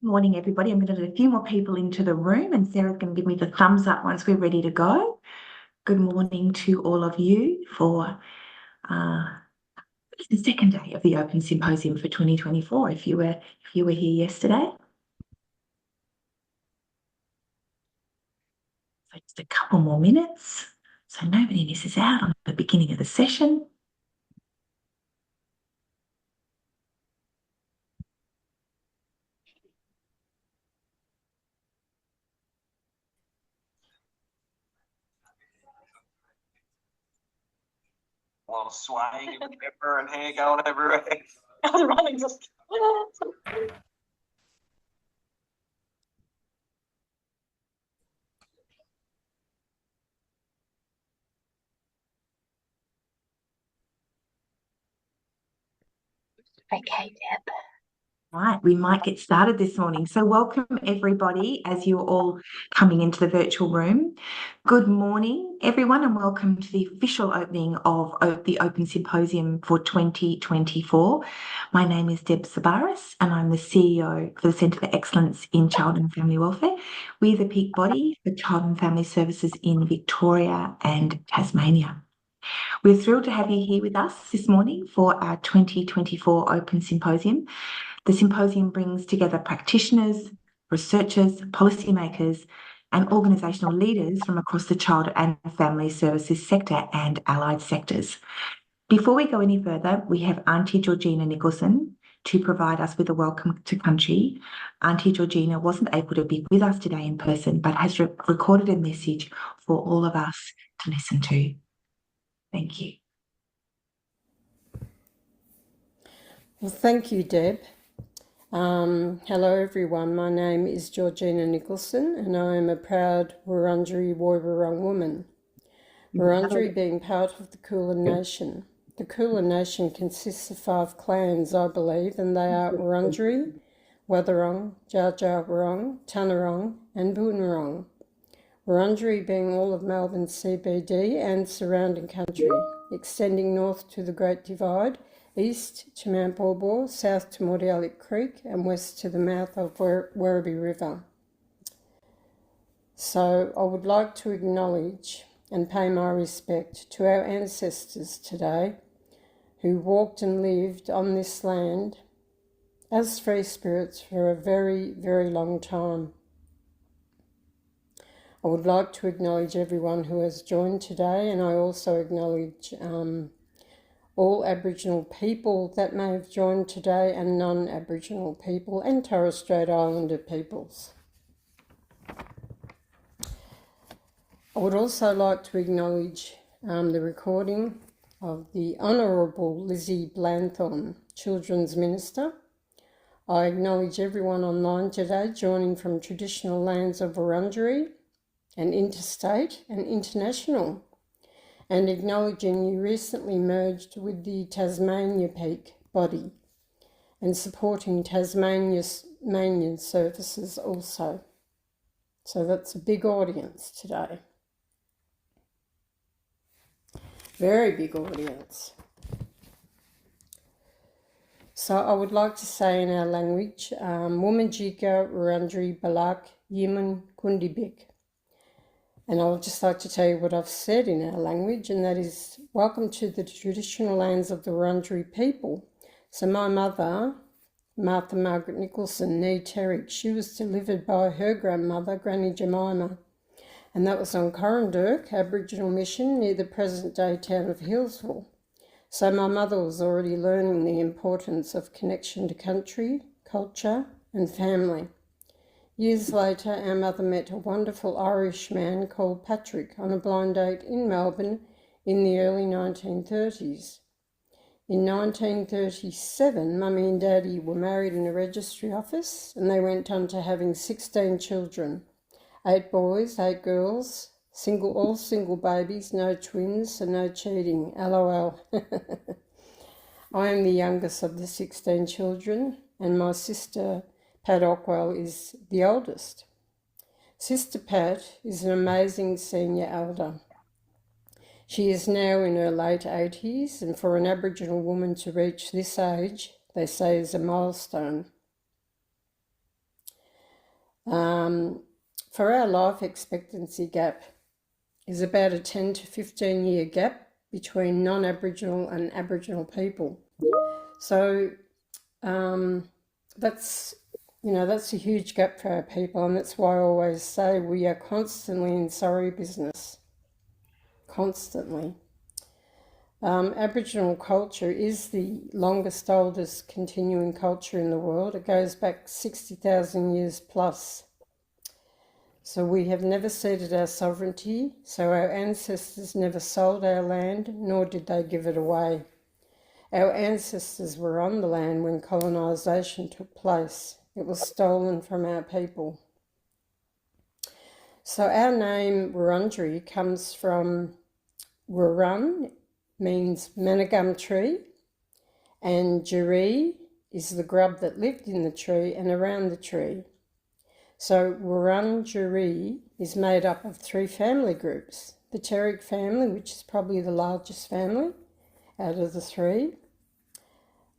Morning, everybody. I'm going to let a few more people into the room, and Sarah's going to give me the thumbs up once we're ready to go. Good morning to all of you for the second day of the Open Symposium for 2024. If you were here yesterday, so just a couple more minutes, so nobody misses out on the beginning of the session. A lot of swaying and pepper and hair going everywhere. Running just. Okay, Deb. Right, we might get started this morning. So welcome everybody as you're all coming into the virtual room. Good morning, everyone, and welcome to the official opening of the Open Symposium for 2024. My name is Deb Sabaris, and I'm the CEO for the Centre for Excellence in Child and Family Welfare. We're the peak body for child and family services in Victoria and Tasmania. We're thrilled to have you here with us this morning for our 2024 Open Symposium. The symposium brings together practitioners, researchers, policymakers, and organisational leaders from across the child and family services sector and allied sectors. Before we go any further, we have Auntie Georgina Nicholson to provide us with a welcome to country. Auntie Georgina wasn't able to be with us today in person, but has recorded a message for all of us to listen to. Thank you. Well, thank you, Deb. Hello everyone, my name is Georgina Nicholson and I am a proud Wurundjeri Woiwurrung woman. Wurundjeri being part of the Kulin Nation. The Kulin Nation consists of 5 clans, I believe, and they are Wurundjeri, Wathaurong, Dja Dja Wurrung, Tanarong and Boonwurrung. Wurundjeri being all of Melbourne CBD and surrounding country, extending north to the Great Divide, east to Mount Baw, south to Mordialloc Creek and west to the mouth of Werribee River. So I would like to acknowledge and pay my respect to our ancestors today who walked and lived on this land as free spirits for a very, very long time. I would like to acknowledge everyone who has joined today, and I also acknowledge all Aboriginal people that may have joined today and non-Aboriginal people and Torres Strait Islander peoples. I would also like to acknowledge the recording of the Honourable Lizzie Blanthorne, Children's Minister. I acknowledge everyone online today joining from traditional lands of Wurundjeri and interstate and international, and acknowledging you recently merged with the Tasmania Peak body and supporting Tasmanian services also. So that's a big audience today. Very big audience. So I would like to say in our language, Womanjika Wurundjeri Balak Yimun Kundibik. And I would just like to tell you what I've said in our language, and that is, welcome to the traditional lands of the Wurundjeri people. So my mother, Martha Margaret Nicholson, nee Terrick, she was delivered by her grandmother, Granny Jemima, and that was on Corrandirk Aboriginal Mission near the present-day town of Hillsville. So my mother was already learning the importance of connection to country, culture and family. Years later, our mother met a wonderful Irish man called Patrick on a blind date in Melbourne in the early 1930s. In 1937, Mummy and Daddy were married in a registry office and they went on to having 16 children, 8 boys, 8 girls, all single babies, no twins and no cheating, LOL. I am the youngest of the 16 children and my sister Pat Ockwell is the oldest. Sister Pat is an amazing senior elder. She is now in her late 80s, and for an Aboriginal woman to reach this age, they say, is a milestone. For our life expectancy gap is about a 10 to 15 year gap between non-Aboriginal and Aboriginal people. So that's a huge gap for our people, and that's why I always say we are constantly in sorry business, constantly. Aboriginal culture is the longest, oldest continuing culture in the world. It goes back 60,000 years plus. So we have never ceded our sovereignty, so our ancestors never sold our land, nor did they give it away. Our ancestors were on the land when colonisation took place. It was stolen from our people. So our name Wurundjeri comes from Wurrun, means managum tree, and Jeri is the grub that lived in the tree and around the tree. So Wurundjeri is made up of 3 family groups: the Terrick family, which is probably the largest family out of the 3,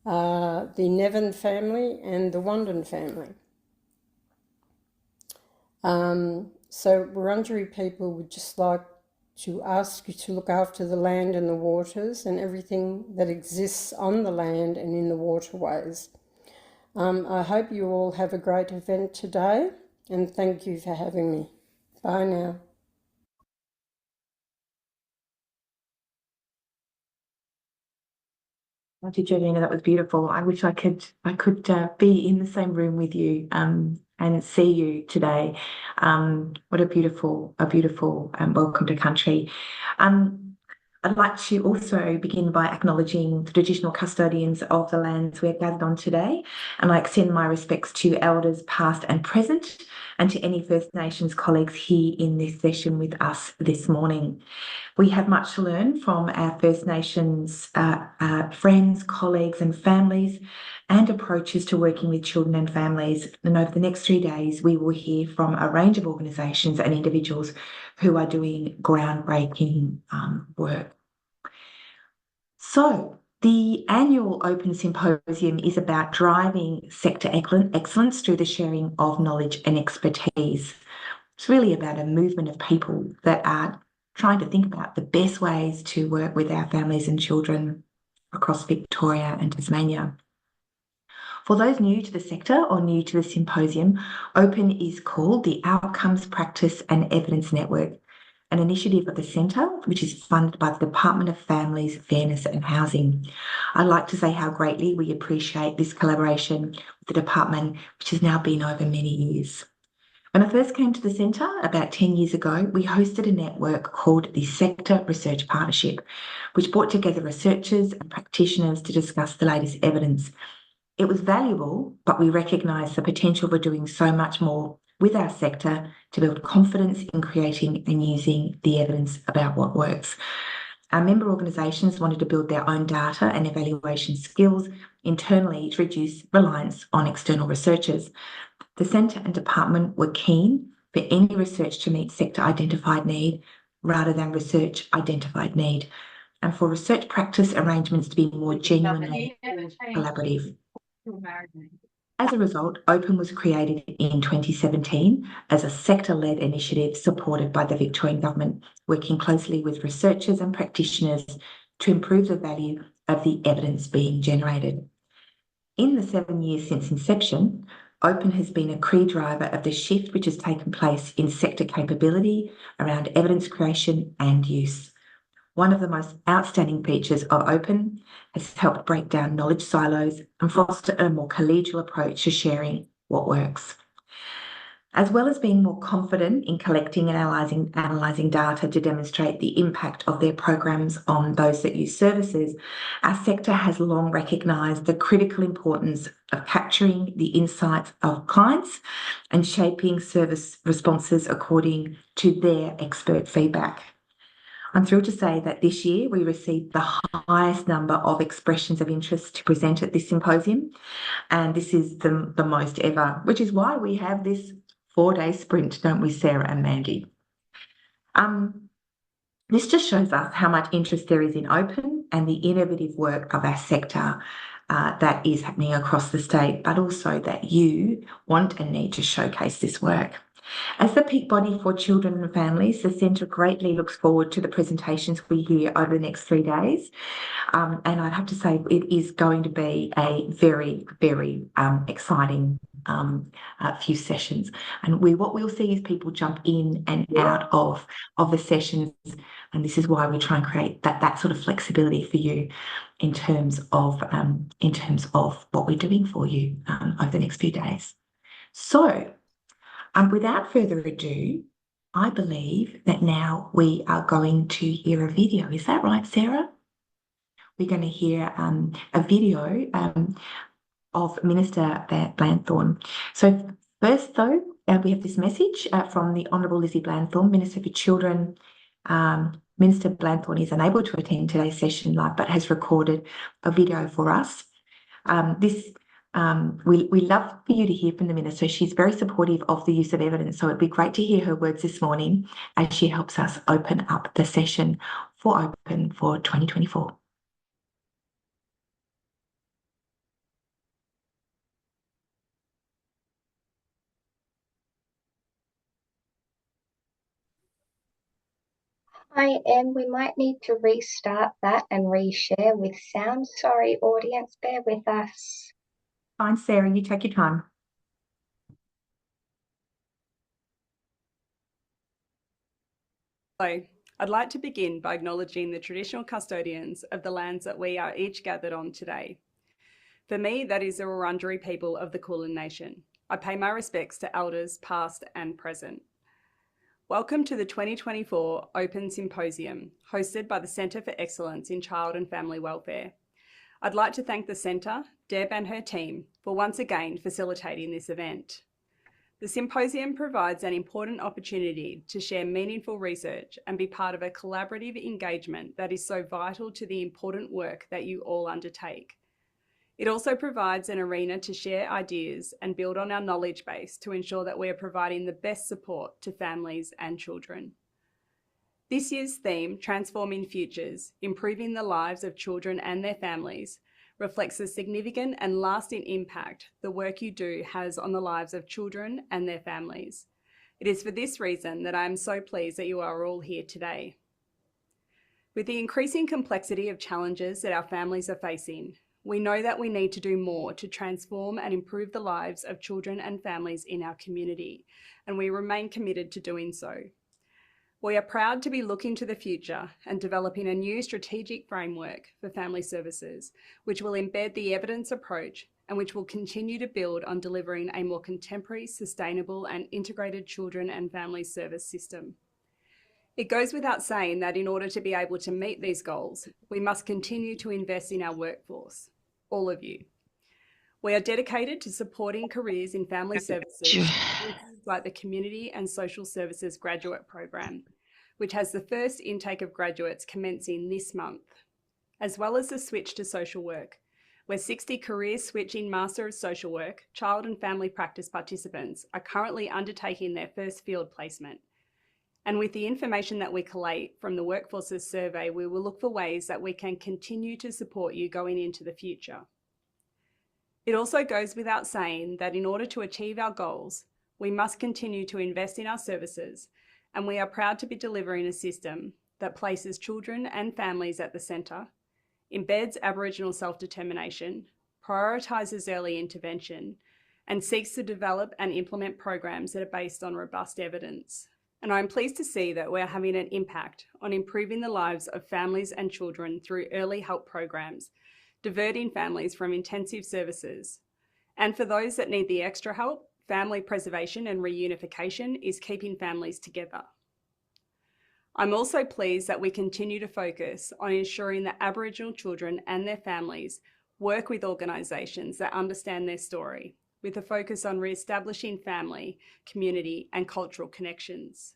the Nevin family, and the Wandin family. So Wurundjeri people would just like to ask you to look after the land and the waters and everything that exists on the land and in the waterways. I hope you all have a great event today, and thank you for having me. Bye now. Thank you, Jolina. That was beautiful. I wish I could be in the same room with you and see you today. What a beautiful welcome to country. I'd like to also begin by acknowledging the traditional custodians of the lands we're gathered on today, and I extend my respects to elders past and present, and to any First Nations colleagues here in this session with us this morning. We have much to learn from our First Nations friends, colleagues and families, and approaches to working with children and families. And over the next 3 days, we will hear from a range of organisations and individuals who are doing groundbreaking work. So, the annual Open Symposium is about driving sector excellence through the sharing of knowledge and expertise. It's really about a movement of people that are trying to think about the best ways to work with our families and children across Victoria and Tasmania. For those new to the sector or new to the symposium, Open is called the Outcomes, Practice and Evidence Network, an initiative of the Centre, which is funded by the Department of Families, Fairness and Housing. I'd like to say how greatly we appreciate this collaboration with the department, which has now been over many years. When I first came to the Centre about 10 years ago, we hosted a network called the Sector Research Partnership, which brought together researchers and practitioners to discuss the latest evidence. It was valuable, but we recognised the potential for doing so much more with our sector to build confidence in creating and using the evidence about what works. Our member organisations wanted to build their own data and evaluation skills internally to reduce reliance on external researchers. The Centre and Department were keen for any research to meet sector identified need rather than research identified need, and for research practice arrangements to be more genuinely collaborative. As a result, Open was created in 2017 as a sector-led initiative supported by the Victorian Government, working closely with researchers and practitioners to improve the value of the evidence being generated. In the 7 years since inception, Open has been a key driver of the shift which has taken place in sector capability around evidence creation and use. One of the most outstanding features of Open has helped break down knowledge silos and foster a more collegial approach to sharing what works. As well as being more confident in collecting and analysing data to demonstrate the impact of their programs on those that use services, our sector has long recognised the critical importance of capturing the insights of clients and shaping service responses according to their expert feedback. I'm thrilled to say that this year we received the highest number of expressions of interest to present at this symposium, and this is the most ever, which is why we have this 4-day sprint, don't we, Sarah and Mandy? This just shows us how much interest there is in Open and the innovative work of our sector. that is happening across the state, but also that you want and need to showcase this work. As the peak body for children and families, the Centre greatly looks forward to the presentations we hear over the next 3 days. And I'd have to say it is going to be a very, very exciting few sessions. And what we'll see is people jump in and out of the sessions. And this is why we try and create that sort of flexibility for you in terms of what we're doing for you over the next few days. So, without further ado, I believe that now we are going to hear a video. Is that right, Sarah? We're going to hear a video of Minister Blanthorne. So first, though, we have this message from the Honourable Lizzie Blanthorne, Minister for Children. Minister Blanthorne is unable to attend today's session live, but has recorded a video for us. We love for you to hear from the Minister. She's very supportive of the use of evidence, so it'd be great to hear her words this morning as she helps us open up the session for 2024. Hi, Em. We might need to restart that and reshare with sound. Sorry, audience, bear with us. Fine, Sarah, you take your time. Hello. I'd like to begin by acknowledging the traditional custodians of the lands that we are each gathered on today. For me, that is the Wurundjeri people of the Kulin Nation. I pay my respects to elders past and present. Welcome to the 2024 Open Symposium, hosted by the Centre for Excellence in Child and Family Welfare. I'd like to thank the Centre, Deb and her team, for once again facilitating this event. The symposium provides an important opportunity to share meaningful research and be part of a collaborative engagement that is so vital to the important work that you all undertake. It also provides an arena to share ideas and build on our knowledge base to ensure that we are providing the best support to families and children. This year's theme, Transforming Futures, Improving the Lives of Children and Their Families, reflects the significant and lasting impact the work you do has on the lives of children and their families. It is for this reason that I am so pleased that you are all here today. With the increasing complexity of challenges that our families are facing, we know that we need to do more to transform and improve the lives of children and families in our community, and we remain committed to doing so. We are proud to be looking to the future and developing a new strategic framework for family services, which will embed the evidence approach and which will continue to build on delivering a more contemporary, sustainable and integrated children and family service system. It goes without saying that in order to be able to meet these goals, we must continue to invest in our workforce, all of you. We are dedicated to supporting careers in family services, like the Community and Social Services Graduate Program, which has the first intake of graduates commencing this month, as well as the switch to social work, where 60 career switching Master of Social Work, Child and Family Practice participants are currently undertaking their first field placement. And with the information that we collate from the Workforces Survey, we will look for ways that we can continue to support you going into the future. It also goes without saying that in order to achieve our goals, we must continue to invest in our services, and we are proud to be delivering a system that places children and families at the centre, embeds Aboriginal self-determination, prioritises early intervention, and seeks to develop and implement programs that are based on robust evidence. And I'm pleased to see that we're having an impact on improving the lives of families and children through early help programs, diverting families from intensive services. And for those that need the extra help, family preservation and reunification is keeping families together. I'm also pleased that we continue to focus on ensuring that Aboriginal children and their families work with organisations that understand their story, with a focus on re-establishing family, community and cultural connections.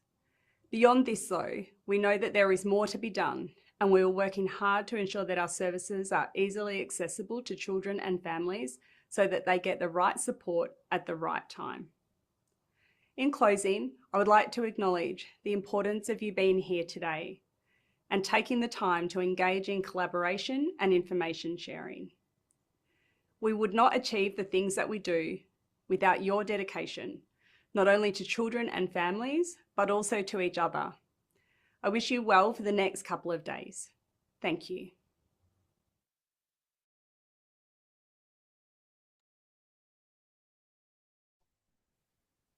Beyond this though, we know that there is more to be done, and we are working hard to ensure that our services are easily accessible to children and families so that they get the right support at the right time. In closing, I would like to acknowledge the importance of you being here today and taking the time to engage in collaboration and information sharing. We would not achieve the things that we do without your dedication, not only to children and families, but also to each other. I wish you well for the next couple of days. Thank you.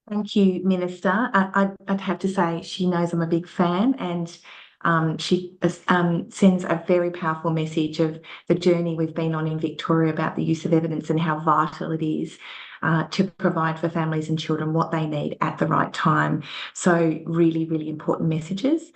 Thank you, Minister. I'd have to say she knows I'm a big fan, and she sends a very powerful message of the journey we've been on in Victoria about the use of evidence and how vital it is to provide for families and children what they need at the right time. So really, really important messages.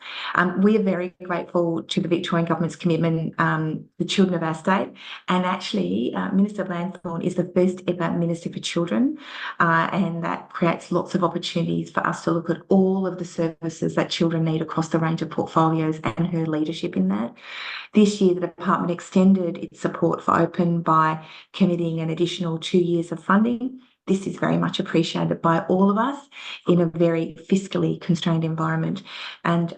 We are very grateful to the Victorian Government's commitment, the children of our state, and actually Minister Blanthorne is the first ever Minister for Children, and that creates lots of opportunities for us to look at all of the services that children need across the range of portfolios, and her leadership in that. This year, the department extended its support for Open by committing an additional 2 years of funding. This is very much appreciated by all of us in a very fiscally constrained environment, and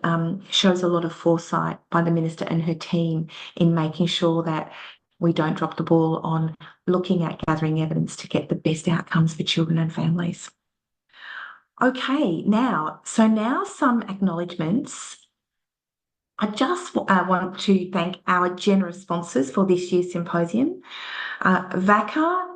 shows a lot of foresight by the Minister and her team in making sure that we don't drop the ball on looking at gathering evidence to get the best outcomes for children and families. Okay, now some acknowledgements. I just want to thank our generous sponsors for this year's symposium, VACA,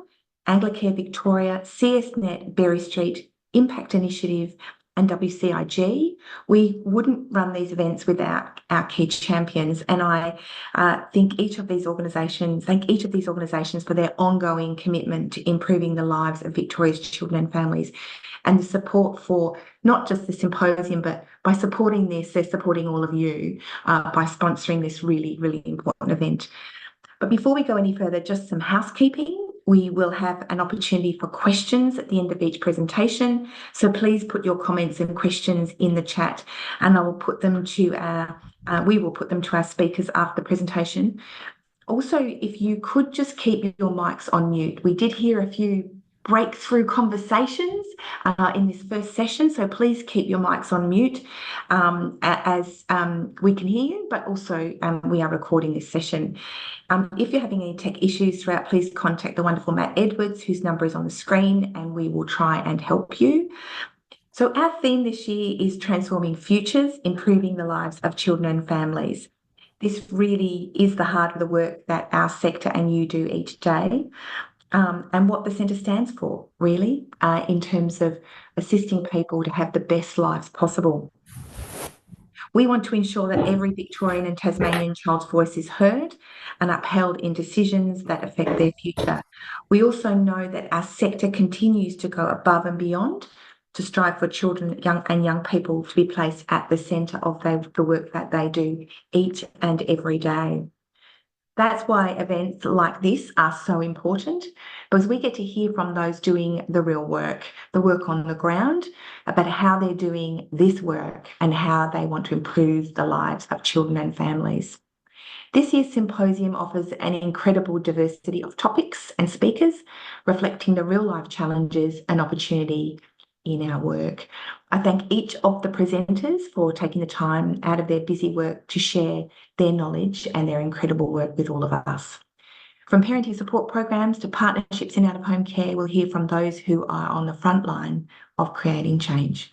Anglicare Victoria, CSNet, Berry Street, Impact Initiative, and WCIG. We wouldn't run these events without our key champions, and I thank each of these organisations for their ongoing commitment to improving the lives of Victoria's children and families, and the support for not just the symposium, but by supporting this, they're supporting all of you by sponsoring this really, really important event. But before we go any further, just some housekeeping. We will have an opportunity for questions at the end of each presentation. So please put your comments and questions in the chat, and we will put them to our speakers after the presentation. Also, if you could just keep your mics on mute. We did hear a few breakthrough conversations in this first session, so please keep your mics on mute as we can hear you, but also we are recording this session. If you're having any tech issues throughout, please contact the wonderful Matt Edwards, whose number is on the screen, and we will try and help you. So our theme this year is transforming futures, improving the lives of children and families. This really is the heart of the work that our sector and you do each day. And what the Centre stands for, really, in terms of assisting people to have the best lives possible. We want to ensure that every Victorian and Tasmanian child's voice is heard and upheld in decisions that affect their future. We also know that our sector continues to go above and beyond to strive for children and young people to be placed at the centre of the work that they do each and every day. That's why events like this are so important, because we get to hear from those doing the real work, the work on the ground, about how they're doing this work and how they want to improve the lives of children and families. This year's symposium offers an incredible diversity of topics and speakers, reflecting the real-life challenges and opportunity in our work. I thank each of the presenters for taking the time out of their busy work to share their knowledge and their incredible work with all of us. From parenting support programs to partnerships in out-of-home care, we'll hear from those who are on the front line of creating change.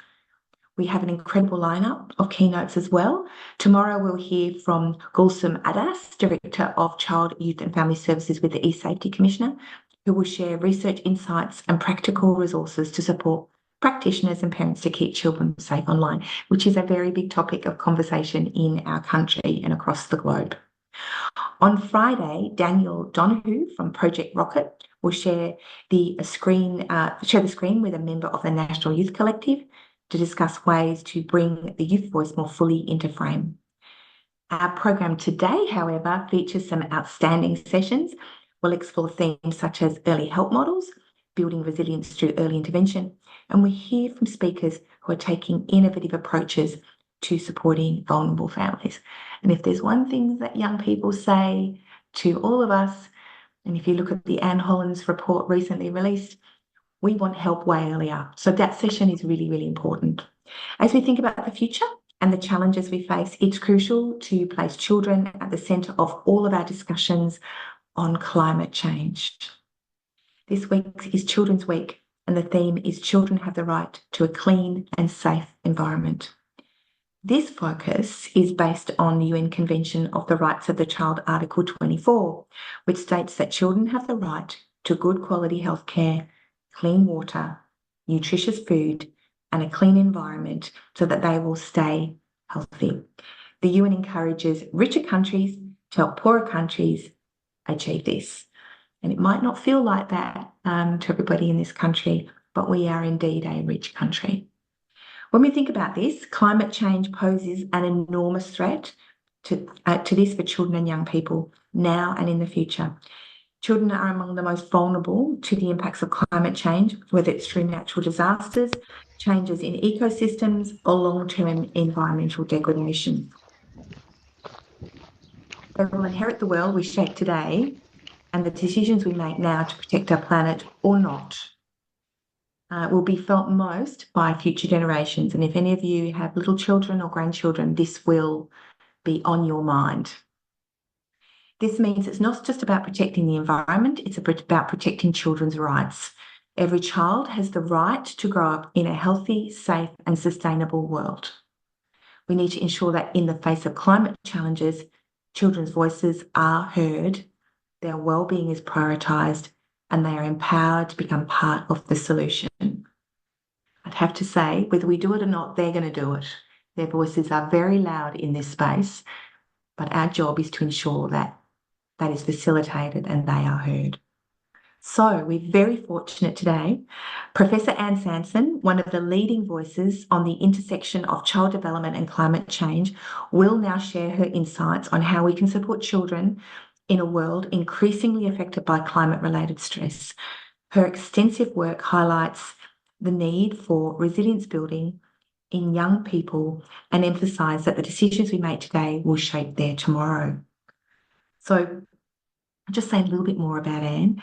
We have an incredible lineup of keynotes as well. Tomorrow we'll hear from Gulsum Adas, Director of Child, Youth and Family Services with the E-Safety Commissioner, who will share research insights and practical resources to support practitioners and parents to keep children safe online, which is a very big topic of conversation in our country and across the globe. On Friday, Daniel Donoghue from Project Rocket will share the screen with a member of the National Youth Collective to discuss ways to bring the youth voice more fully into frame. Our program today, however, features some outstanding sessions. We'll explore themes such as early help models, building resilience through early intervention, and we hear from speakers who are taking innovative approaches to supporting vulnerable families. And if there's one thing that young people say to all of us, and if you look at the Anne Hollands report recently released, we want help way earlier. So that session is really, really important. As we think about the future and the challenges we face, it's crucial to place children at the centre of all of our discussions on climate change. This week is Children's Week, and the theme is Children Have the Right to a Clean and Safe Environment. This focus is based on the UN Convention of the Rights of the Child, Article 24, which states that children have the right to good quality healthcare, clean water, nutritious food, and a clean environment so that they will stay healthy. The UN encourages richer countries to help poorer countries achieve this. And it might not feel like that to everybody in this country, but we are indeed a rich country. When we think about this, climate change poses an enormous threat to this for children and young people now and in the future. Children are among the most vulnerable to the impacts of climate change, whether it's through natural disasters, changes in ecosystems, or long-term environmental degradation. They will inherit the world we shape today, and the decisions we make now to protect our planet or not will be felt most by future generations. And if any of you have little children or grandchildren, this will be on your mind. This means it's not just about protecting the environment, it's about protecting children's rights. Every child has the right to grow up in a healthy, safe, and sustainable world. We need to ensure that in the face of climate challenges, children's voices are heard, their well-being is prioritised, and they are empowered to become part of the solution. I'd have to say, whether we do it or not, they're going to do it. Their voices are very loud in this space, but our job is to ensure that that is facilitated and they are heard. So we're very fortunate today. Professor Ann Sanson, one of the leading voices on the intersection of child development and climate change, will now share her insights on how we can support children in a world increasingly affected by climate-related stress. Her extensive work highlights the need for resilience building in young people and emphasise that the decisions we make today will shape their tomorrow. So I'll just say a little bit more about Ann.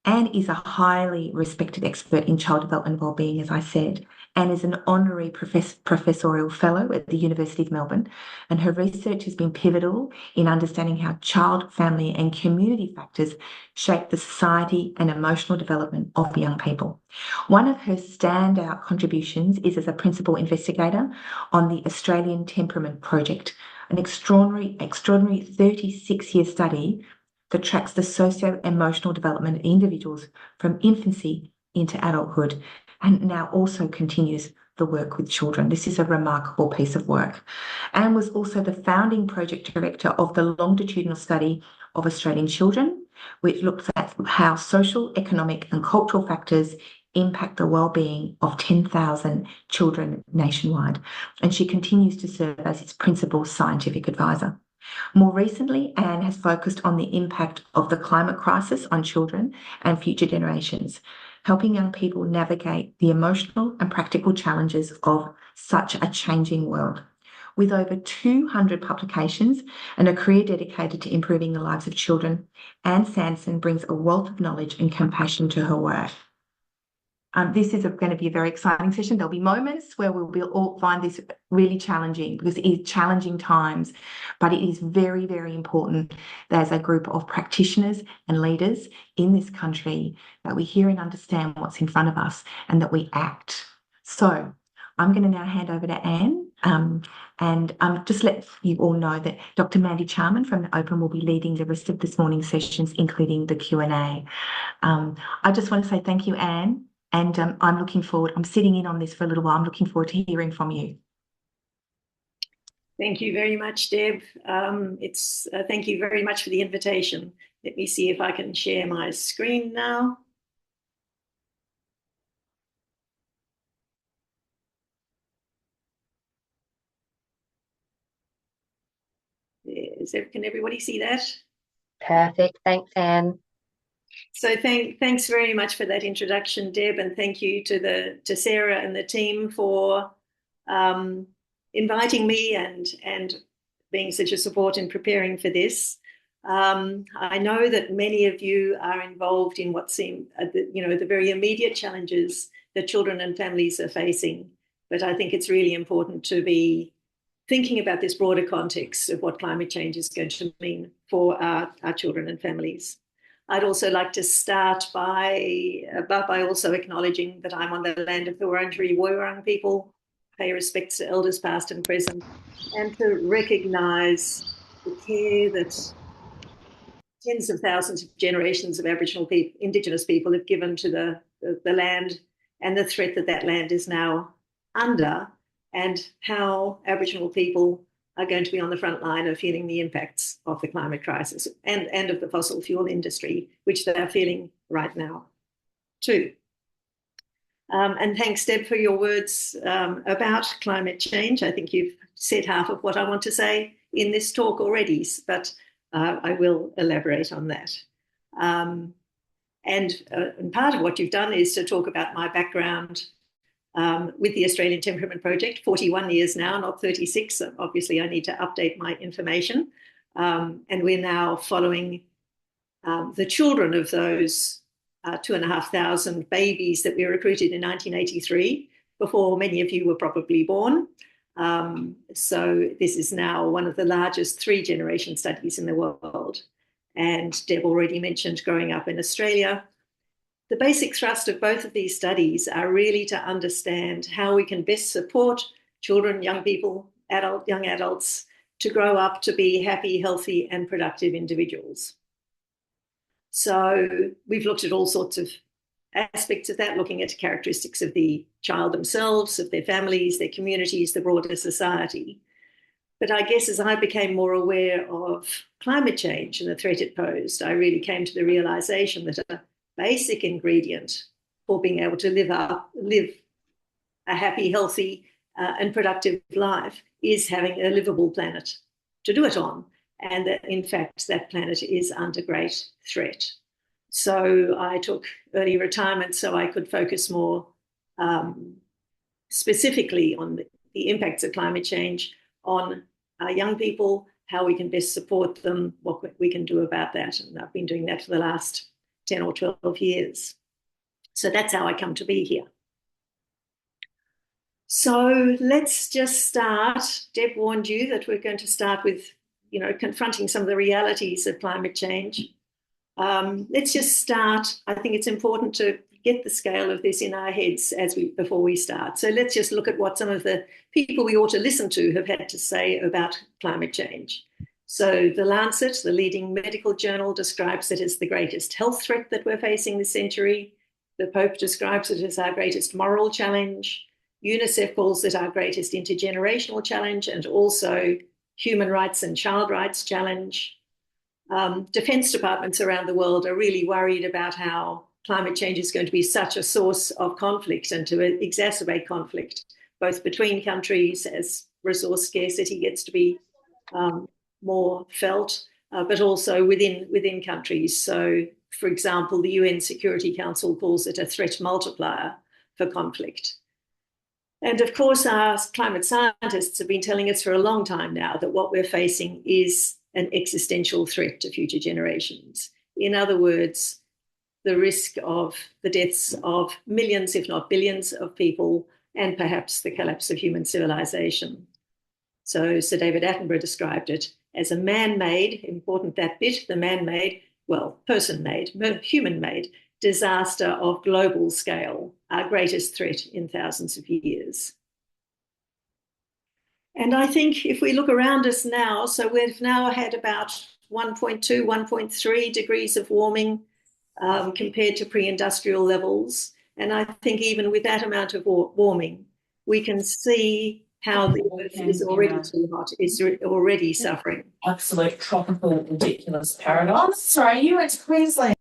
Ann is a highly respected expert in child development and wellbeing, as I said, and is an honorary professorial fellow at the University of Melbourne, and her research has been pivotal in understanding how child, family and community factors shape the society and emotional development of young people. One of her standout contributions is as a principal investigator on the Australian Temperament Project, an extraordinary 36-year study that tracks the socio-emotional development of individuals from infancy into adulthood, and now also continues the work with children. This is a remarkable piece of work. Anne was also the founding project director of the longitudinal study of Australian children, which looks at how social, economic and cultural factors impact the well-being of 10,000 children nationwide. And she continues to serve as its principal scientific advisor. More recently, Anne has focused on the impact of the climate crisis on children and future generations, helping young people navigate the emotional and practical challenges of such a changing world. With over 200 publications and a career dedicated to improving the lives of children, Ann Sanson brings a wealth of knowledge and compassion to her work. This is going to be a very exciting session. There'll be moments where we'll all find this really challenging because it is challenging times, but it is very, very important that as a group of practitioners and leaders in this country that we hear and understand what's in front of us and that we act. So I'm going to now hand over to Anne and just let you all know that Dr. Mandy Charman from the Open will be leading the rest of this morning's sessions, including the Q&A. I just want to say thank you, Anne. And I'm looking forward, I'm sitting in on this for a little while. I'm looking forward to hearing from you. Thank you very much, Deb. Thank you very much for the invitation. Let me see if I can share my screen now. Can everybody see that? Perfect. Thanks, Anne. So thanks very much for that introduction, Deb, and thank you to Sarah and the team for inviting me and being such a support in preparing for this. I know that many of you are involved in what seem, the very immediate challenges that children and families are facing, but I think it's really important to be thinking about this broader context of what climate change is going to mean for our children and families. I'd also like to start by also acknowledging that I'm on the land of the Wurundjeri Woiwurrung people, pay respects to elders past and present, and to recognise the care that tens of thousands of generations of Aboriginal people, Indigenous people have given to the land, and the threat that that land is now under, and how Aboriginal people are going to be on the front line of feeling the impacts of the climate crisis and of the fossil fuel industry, which they are feeling right now too. And thanks, Deb, for your words about climate change. I think you've said half of what I want to say in this talk already, but I will elaborate on that. And part of what you've done is to talk about my background with the Australian Temperament Project, 41 years now, not 36. So obviously, I need to update my information. And we're now following the children of those 2,500 babies that we recruited in 1983, before many of you were probably born. So this is now one of the largest 3-generation studies in the world. And Deb already mentioned growing up in Australia. The basic thrust of both of these studies are really to understand how we can best support children, young people, young adults to grow up to be happy, healthy, and productive individuals. So we've looked at all sorts of aspects of that, looking at characteristics of the child themselves, of their families, their communities, the broader society. But I guess as I became more aware of climate change and the threat it posed, I really came to the realization that a basic ingredient for being able to live a happy, healthy, and productive life is having a livable planet to do it on. And that, in fact, that planet is under great threat. So I took early retirement so I could focus more specifically on the impacts of climate change on our young people, how we can best support them, what we can do about that. And I've been doing that for the last 10 or 12 years. So that's how I come to be here. So let's just start. Deb warned you that we're going to start with, confronting some of the realities of climate change. Let's just start. I think it's important to get the scale of this in our heads before we start. So let's just look at what some of the people we ought to listen to have had to say about climate change. So The Lancet, the leading medical journal, describes it as the greatest health threat that we're facing this century. The Pope describes it as our greatest moral challenge. UNICEF calls it our greatest intergenerational challenge, and also human rights and child rights challenge. Defense departments around the world are really worried about how climate change is going to be such a source of conflict and to exacerbate conflict, both between countries as resource scarcity gets to be more felt, but also within countries. So, for example, the UN Security Council calls it a threat multiplier for conflict. And of course, our climate scientists have been telling us for a long time now that what we're facing is an existential threat to future generations. In other words, the risk of the deaths of millions, if not billions, of people, and perhaps the collapse of human civilization. So Sir David Attenborough described it as a man-made, important that bit, the man-made, well, person-made, human-made disaster of global scale, our greatest threat in thousands of years. And I think if we look around us now, so we've now had about 1.2, 1.3 degrees of warming compared to pre-industrial levels. And I think even with that amount of warming, we can see how the Earth is already too hot, is already suffering. Absolute tropical, ridiculous paradox. Sorry, you went to Queensland.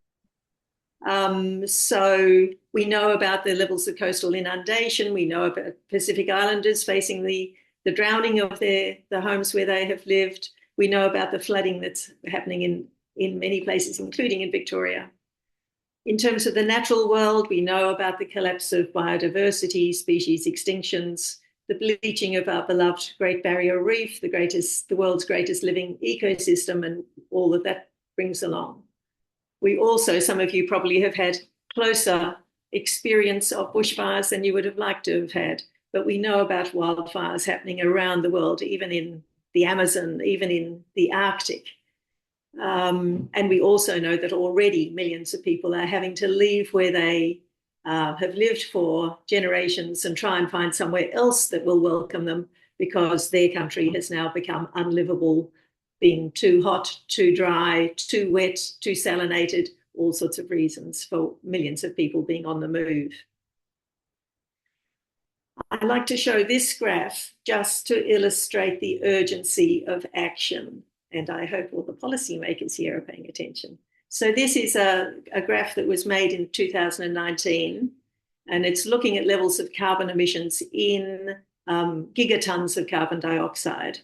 So we know about the levels of coastal inundation. We know about Pacific Islanders facing the drowning of the homes where they have lived. We know about the flooding that's happening in many places, including in Victoria. In terms of the natural world, we know about the collapse of biodiversity, species extinctions, the bleaching of our beloved Great Barrier Reef, the world's greatest living ecosystem, and all that brings along. We also, some of you probably have had closer experience of bushfires than you would have liked to have had, but we know about wildfires happening around the world, even in the Amazon, even in the Arctic. And we also know that already millions of people are having to leave where they have lived for generations and try and find somewhere else that will welcome them, because their country has now become unlivable, being too hot, too dry, too wet, too salinated, all sorts of reasons for millions of people being on the move. I'd like to show this graph just to illustrate the urgency of action, and I hope all the policymakers here are paying attention. So this is a graph that was made in 2019, and it's looking at levels of carbon emissions in gigatons of carbon dioxide.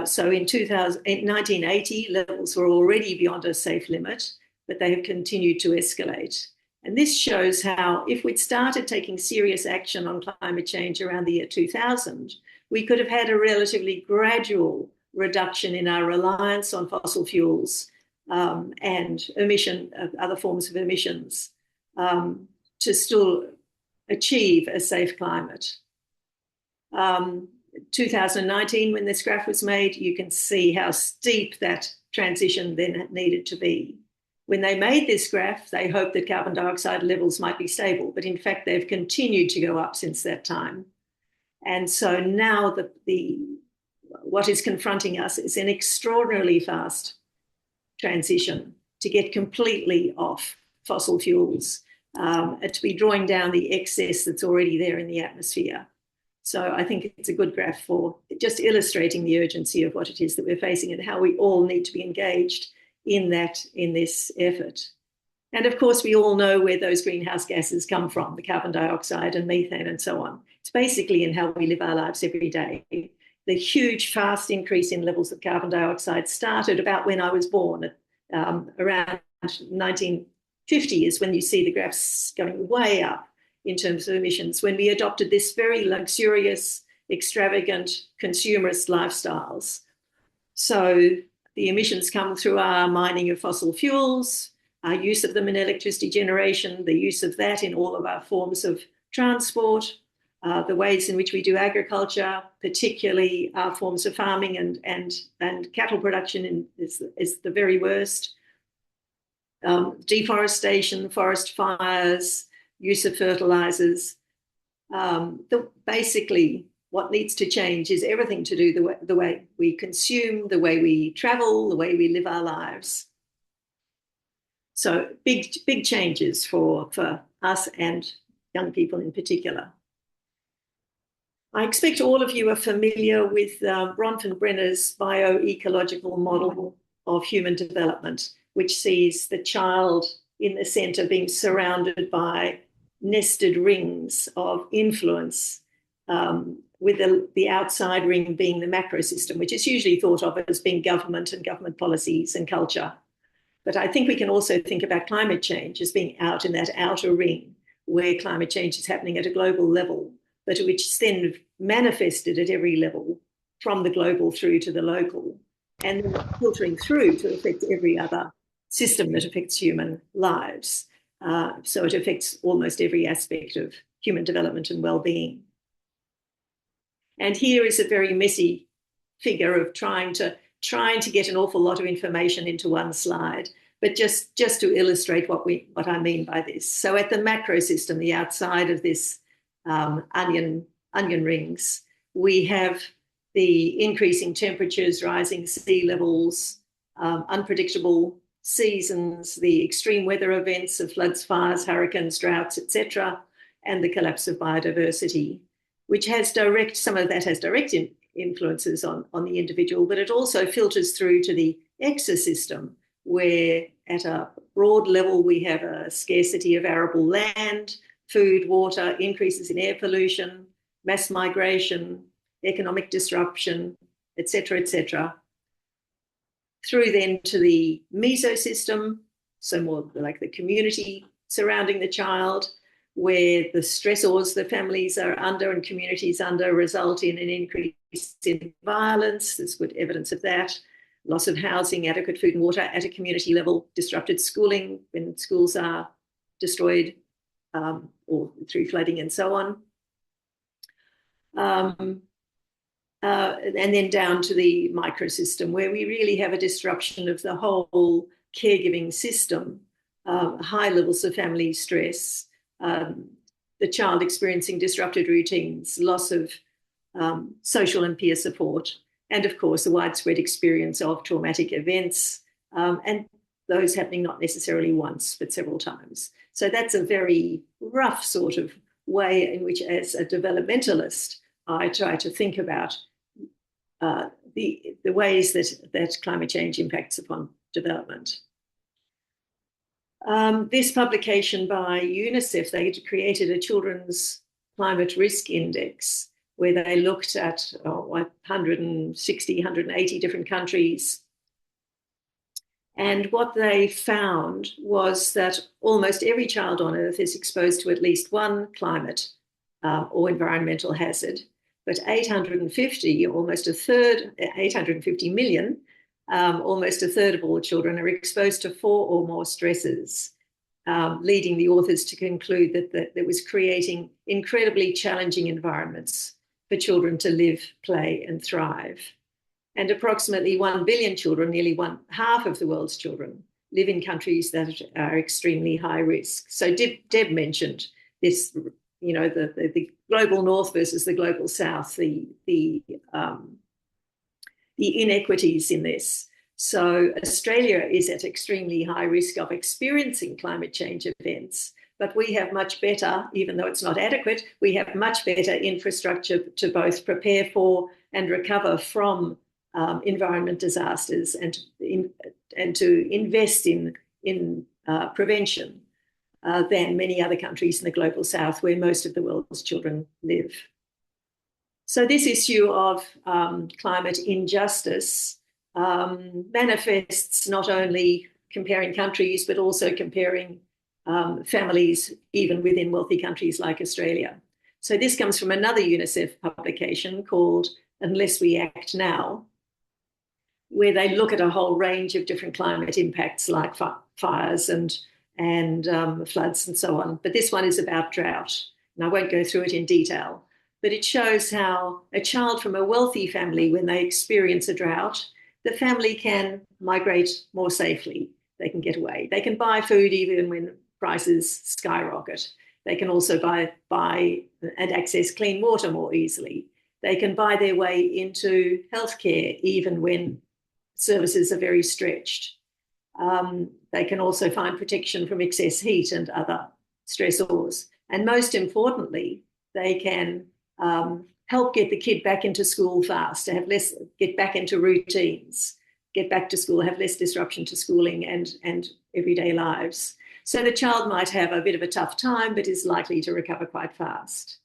So in 1980, levels were already beyond a safe limit, but they have continued to escalate. And this shows how, if we'd started taking serious action on climate change around the year 2000, we could have had a relatively gradual reduction in our reliance on fossil fuels and other forms of emissions to still achieve a safe climate. 2019, when this graph was made, you can see how steep that transition then needed to be. When they made this graph, they hoped that carbon dioxide levels might be stable, but in fact, they've continued to go up since that time. And so now what is confronting us is an extraordinarily fast transition to get completely off fossil fuels, to be drawing down the excess that's already there in the atmosphere. So I think it's a good graph for just illustrating the urgency of what it is that we're facing and how we all need to be engaged in this effort. And of course, we all know where those greenhouse gases come from, the carbon dioxide and methane and so on. It's basically in how we live our lives every day. The huge, fast increase in levels of carbon dioxide started about when I was born, around 1950 is when you see the graphs going way up in terms of emissions, when we adopted this very luxurious, extravagant, consumerist lifestyles. So the emissions come through our mining of fossil fuels, our use of them in electricity generation, the use of that in all of our forms of transport, the ways in which we do agriculture, particularly our forms of farming and cattle production is the very worst. Deforestation, forest fires, use of fertilizers. Basically, what needs to change is everything to do the way we consume, the way we travel, the way we live our lives. So big changes for us and young people in particular. I expect all of you are familiar with Bronfenbrenner's bioecological model of human development, which sees the child in the center being surrounded by nested rings of influence, with the outside ring being the macro system, which is usually thought of as being government and government policies and culture. But I think we can also think about climate change as being out in that outer ring, where climate change is happening at a global level, but which is then manifested at every level, from the global through to the local, and then filtering through to affect every other system that affects human lives. So it affects almost every aspect of human development and well-being. And here is a very messy figure of trying to get an awful lot of information into one slide, but just to illustrate what I mean by this. So at the macro system, the outside of this onion rings, we have the increasing temperatures, rising sea levels, unpredictable seasons, the extreme weather events of floods, fires, hurricanes, droughts, etc., and the collapse of biodiversity, which some of that has direct influences on the individual, but it also filters through to the ecosystem, where at a broad level we have a scarcity of arable land, food, water, increases in air pollution, mass migration, economic disruption, etc., etc. Through then to the mesosystem, so more like the community surrounding the child, where the stressors the families are under and communities under result in an increase in violence. There's good evidence of that. Loss of housing, adequate food and water at a community level, disrupted schooling when schools are destroyed or through flooding and so on. and then down to the microsystem, where we really have a disruption of the whole caregiving system, high levels of family stress, the child experiencing disrupted routines, loss of social and peer support, and of course, the widespread experience of traumatic events, and those happening not necessarily once, but several times. So that's a very rough sort of way in which, as a developmentalist, I try to think about the ways that climate change impacts upon development. This publication by UNICEF, they created a children's climate risk index where they looked at 160, 180 different countries. And what they found was that almost every child on Earth is exposed to at least one climate or environmental hazard. But 850, almost a third, 850 million, almost a third of all children are exposed to 4 or more stresses, leading the authors to conclude that it was creating incredibly challenging environments for children to live, play, and thrive. And approximately 1 billion children, nearly half of the world's children, live in countries that are extremely high risk. So Deb mentioned this, you know, the global north versus the global south, the inequities in this. So Australia is at extremely high risk of experiencing climate change events, but we have much better, even though it's not adequate, we have much better infrastructure to both prepare for and recover from environment disasters, and to invest in prevention than many other countries in the global south, where most of the world's children live. So this issue of climate injustice manifests not only comparing countries, but also comparing families, even within wealthy countries like Australia. So this comes from another UNICEF publication called Unless We Act Now, where they look at a whole range of different climate impacts like fires and floods and so on. But this one is about drought, and I won't go through it in detail, but it shows how a child from a wealthy family, when they experience a drought, the family can migrate more safely. They can get away. They can buy food even when prices skyrocket. They can also buy and access clean water more easily. They can buy their way into healthcare even when services are very stretched. They can also find protection from excess heat and other stressors. And most importantly, they can help get the kid back into school fast, to get back into routines, get back to school, have less disruption to schooling and everyday lives. So the child might have a bit of a tough time, but is likely to recover quite fast.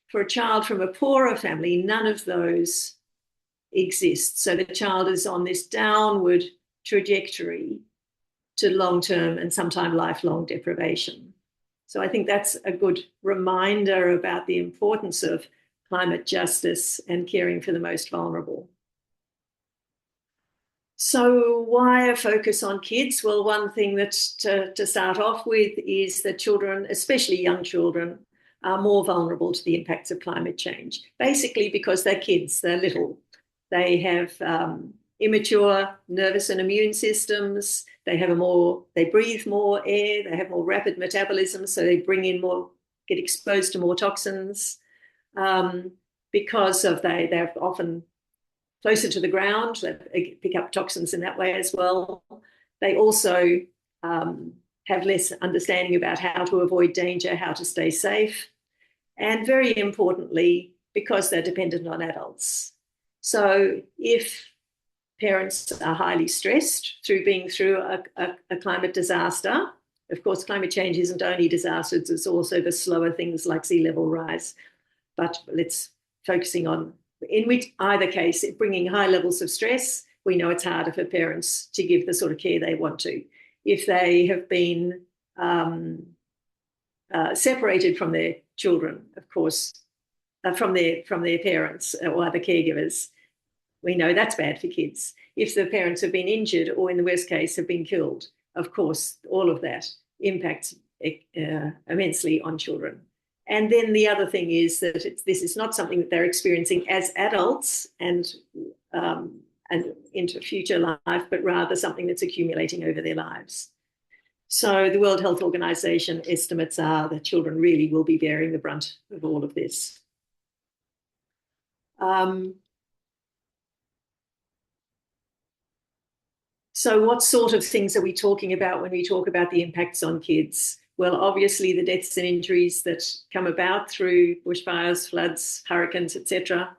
For a child from a poorer family, none of those exist. So the child is on this downward trajectory to long-term and sometimes lifelong deprivation. So I think that's a good reminder about the importance of climate justice and caring for the most vulnerable. So why a focus on kids? Well, one thing that to start off with is that children, especially young children, are more vulnerable to the impacts of climate change, basically because they're kids, they're little. They have immature nervous and immune systems. They breathe more air. They have more rapid metabolism, so they bring in more, get exposed to more toxins. Because of they're often closer to the ground, they pick up toxins in that way as well. They also have less understanding about how to avoid danger, how to stay safe, and very importantly, because they're dependent on adults. So if parents are highly stressed through being through a climate disaster, of course, climate change isn't only disasters, it's also the slower things like sea level rise. But let's focusing on, in which either case, bringing high levels of stress, we know it's harder for parents to give the sort of care they want to. If they have been separated from their children, of course, from their parents or other caregivers, we know that's bad for kids. If the parents have been injured or in the worst case have been killed, of course, all of that impacts immensely on children. And then the other thing is that this is not something that they're experiencing as adults and into future life, but rather something that's accumulating over their lives. So the World Health Organization estimates are that children really will be bearing the brunt of all of this. So what sort of things are we talking about when we talk about the impacts on kids? Well, obviously the deaths and injuries that come about through bushfires, floods, hurricanes, etc.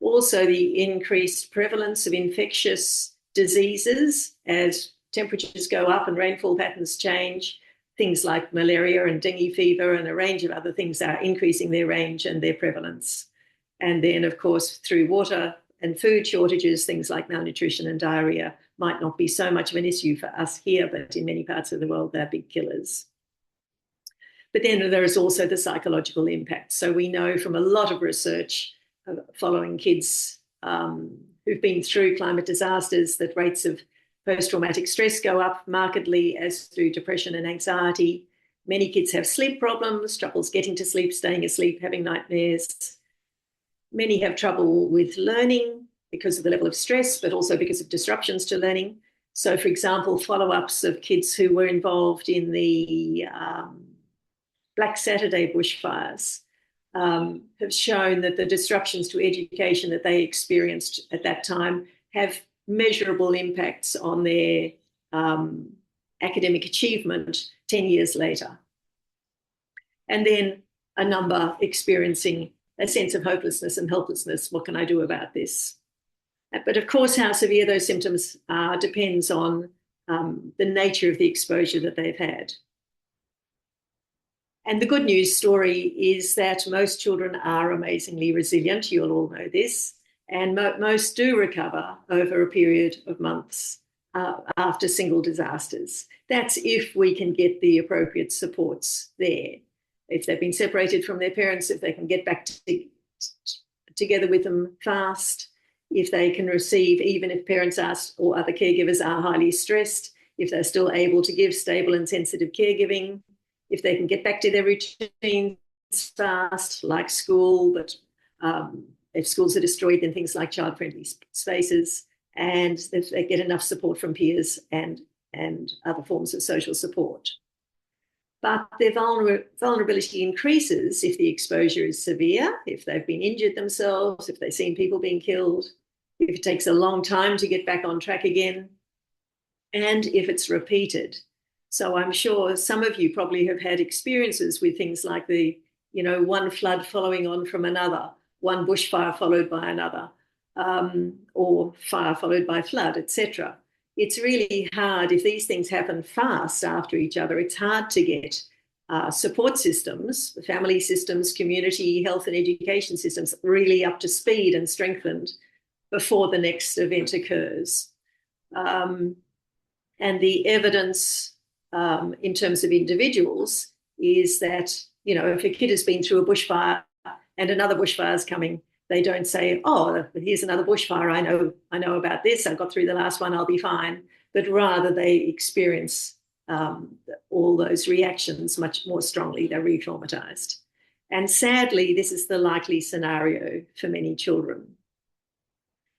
Also the increased prevalence of infectious diseases as temperatures go up and rainfall patterns change. Things like malaria and dengue fever and a range of other things are increasing their range and their prevalence. And then, of course, through water and food shortages, things like malnutrition and diarrhea might not be so much of an issue for us here, but in many parts of the world, they're big killers. But then there is also the psychological impact. So we know from a lot of research following kids who've been through climate disasters that rates of post-traumatic stress go up markedly, as do depression and anxiety. Many kids have sleep problems, troubles getting to sleep, staying asleep, having nightmares. Many have trouble with learning because of the level of stress, but also because of disruptions to learning. So, for example, follow-ups of kids who were involved in the Black Saturday bushfires have shown that the disruptions to education that they experienced at that time have measurable impacts on their academic achievement 10 years later. And then a number experiencing a sense of hopelessness and helplessness. What can I do about this? But of course, how severe those symptoms are depends on the nature of the exposure that they've had. And the good news story is that most children are amazingly resilient. You'll all know this. And most do recover over a period of months after single disasters. That's if we can get the appropriate supports there. If they've been separated from their parents, if they can get back together with them fast, if they can receive, even if parents are or other caregivers are highly stressed, if they're still able to give stable and sensitive caregiving, if they can get back to their routines fast, like school, but if schools are destroyed, then things like child-friendly spaces, and if they get enough support from peers and other forms of social support. But their vulnerability increases if the exposure is severe, if they've been injured themselves, if they've seen people being killed, if it takes a long time to get back on track again, and if it's repeated. So I'm sure some of you probably have had experiences with things like the, one flood following on from another, one bushfire followed by another, or fire followed by flood, etc. It's really hard if these things happen fast after each other. It's hard to get support systems, family systems, community health and education systems really up to speed and strengthened before the next event occurs. And the evidence in terms of individuals is that, if a kid has been through a bushfire and another bushfire is coming, they don't say, oh, here's another bushfire. I know about this. I got through the last one. I'll be fine. But rather they experience all those reactions much more strongly. They're re-traumatized. And sadly, this is the likely scenario for many children.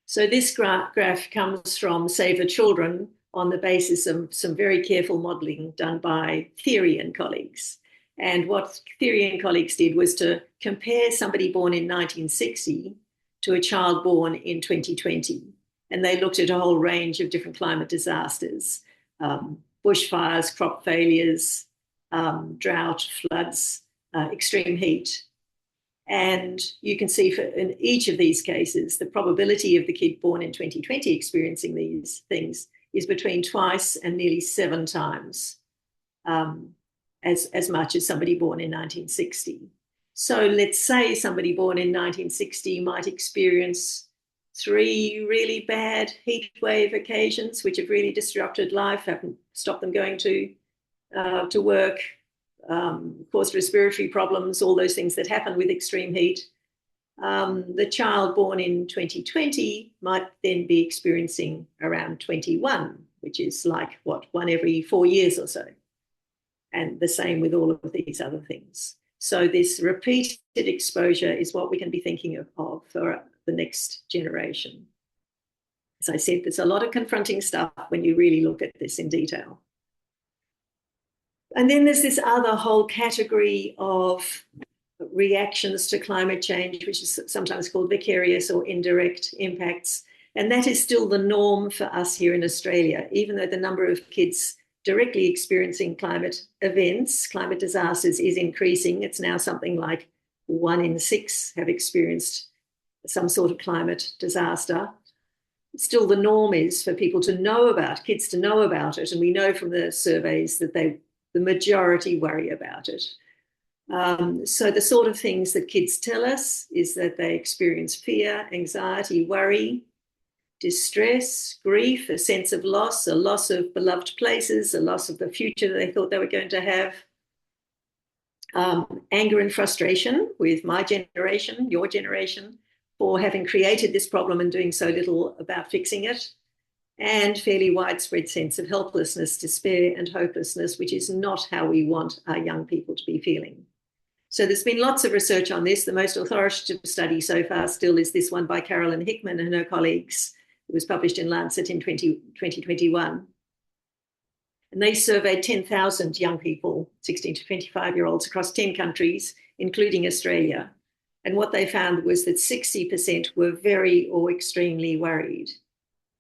So this graph comes from Save the Children on the basis of some very careful modelling done by Theory and colleagues. And what Theory and colleagues did was to compare somebody born in 1960 to a child born in 2020. And they looked at a whole range of different climate disasters, bushfires, crop failures, drought, floods, extreme heat. And you can see in each of these cases, the probability of the kid born in 2020 experiencing these things is between twice and nearly 7 times as much as somebody born in 1960. So let's say somebody born in 1960 might experience 3 really bad heat wave occasions, which have really disrupted life, haven't stopped them going to work, caused respiratory problems, all those things that happen with extreme heat. The child born in 2020 might then be experiencing around 21, which is like, 1 every 4 years or so. And the same with all of these other things. So this repeated exposure is what we can be thinking of for the next generation. As I said, there's a lot of confronting stuff when you really look at this in detail. And then there's this other whole category of reactions to climate change, which is sometimes called vicarious or indirect impacts. And that is still the norm for us here in Australia, even though the number of kids directly experiencing climate events, climate disasters, is increasing. It's now something like 1 in 6 have experienced some sort of climate disaster. Still, the norm is for people to know about, kids to know about it. And we know from the surveys that the majority worry about it. So the sort of things that kids tell us is that they experience fear, anxiety, worry, distress, grief, a sense of loss, a loss of beloved places, a loss of the future that they thought they were going to have, anger and frustration with my generation, your generation, for having created this problem and doing so little about fixing it, and fairly widespread sense of helplessness, despair, and hopelessness, which is not how we want our young people to be feeling. So there's been lots of research on this. The most authoritative study so far still is this one by Carolyn Hickman and her colleagues. It was published in Lancet in 2021. And they surveyed 10,000 young people, 16 to 25-year-olds across 10 countries, including Australia. And what they found was that 60% were very or extremely worried.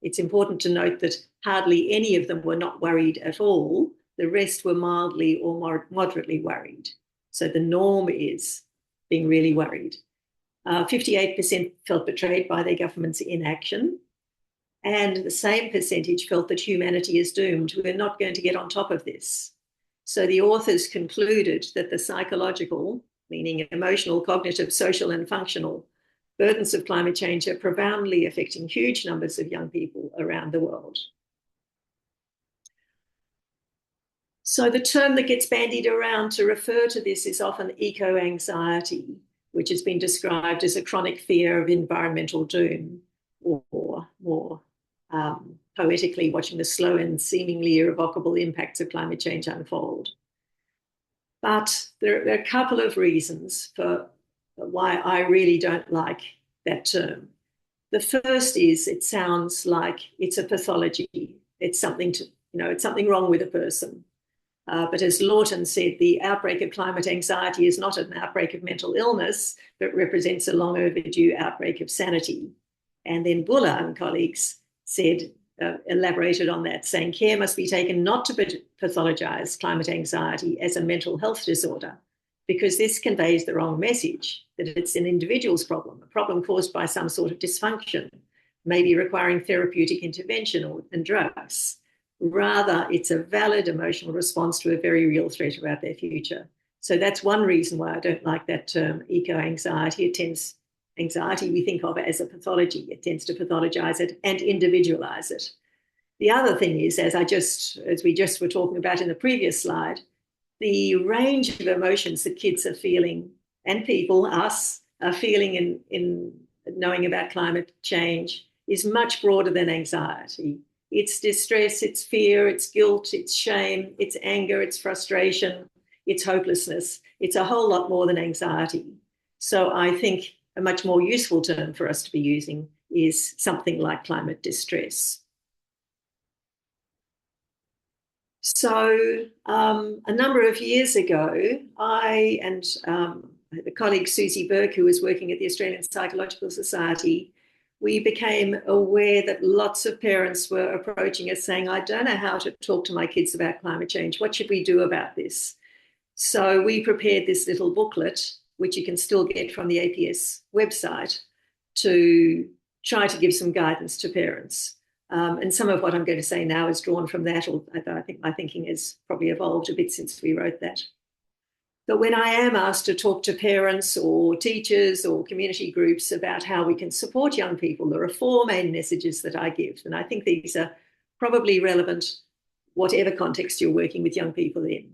It's important to note that hardly any of them were not worried at all. The rest were mildly or moderately worried. So the norm is being really worried. 58% felt betrayed by their government's inaction. And the same percentage felt that humanity is doomed. We're not going to get on top of this. So the authors concluded that the psychological, meaning emotional, cognitive, social, and functional burdens of climate change are profoundly affecting huge numbers of young people around the world. So the term that gets bandied around to refer to this is often eco-anxiety, which has been described as a chronic fear of environmental doom, or more poetically, watching the slow and seemingly irrevocable impacts of climate change unfold. But there are a couple of reasons for why I really don't like that term. The first is it sounds like it's a pathology. It's something to, it's something wrong with a person. But as Lawton said, the outbreak of climate anxiety is not an outbreak of mental illness, but represents a long overdue outbreak of sanity. And then Buller and colleagues said, elaborated on that, saying care must be taken not to pathologise climate anxiety as a mental health disorder, because this conveys the wrong message, that it's an individual's problem, a problem caused by some sort of dysfunction, maybe requiring therapeutic intervention and drugs. Rather, it's a valid emotional response to a very real threat about their future. So that's one reason why I don't like that term, eco-anxiety. Anxiety we think of as a pathology. It tends to pathologise it and individualise it. The other thing is, as we just were talking about in the previous slide, the range of emotions that kids are feeling, and people, us, are feeling in knowing about climate change is much broader than anxiety. It's distress, it's fear, it's guilt, it's shame, it's anger, it's frustration, it's hopelessness. It's a whole lot more than anxiety. So I think a much more useful term for us to be using is something like climate distress. So a number of years ago, I and the colleague Susie Burke, who was working at the Australian Psychological Society, we became aware that lots of parents were approaching us saying, I don't know how to talk to my kids about climate change. What should we do about this? So we prepared this little booklet, which you can still get from the APS website, to try to give some guidance to parents. And some of what I'm going to say now is drawn from that, although I think my thinking has probably evolved a bit since we wrote that. But when I am asked to talk to parents or teachers or community groups about how we can support young people, there are 4 main messages that I give. And I think these are probably relevant whatever context you're working with young people in.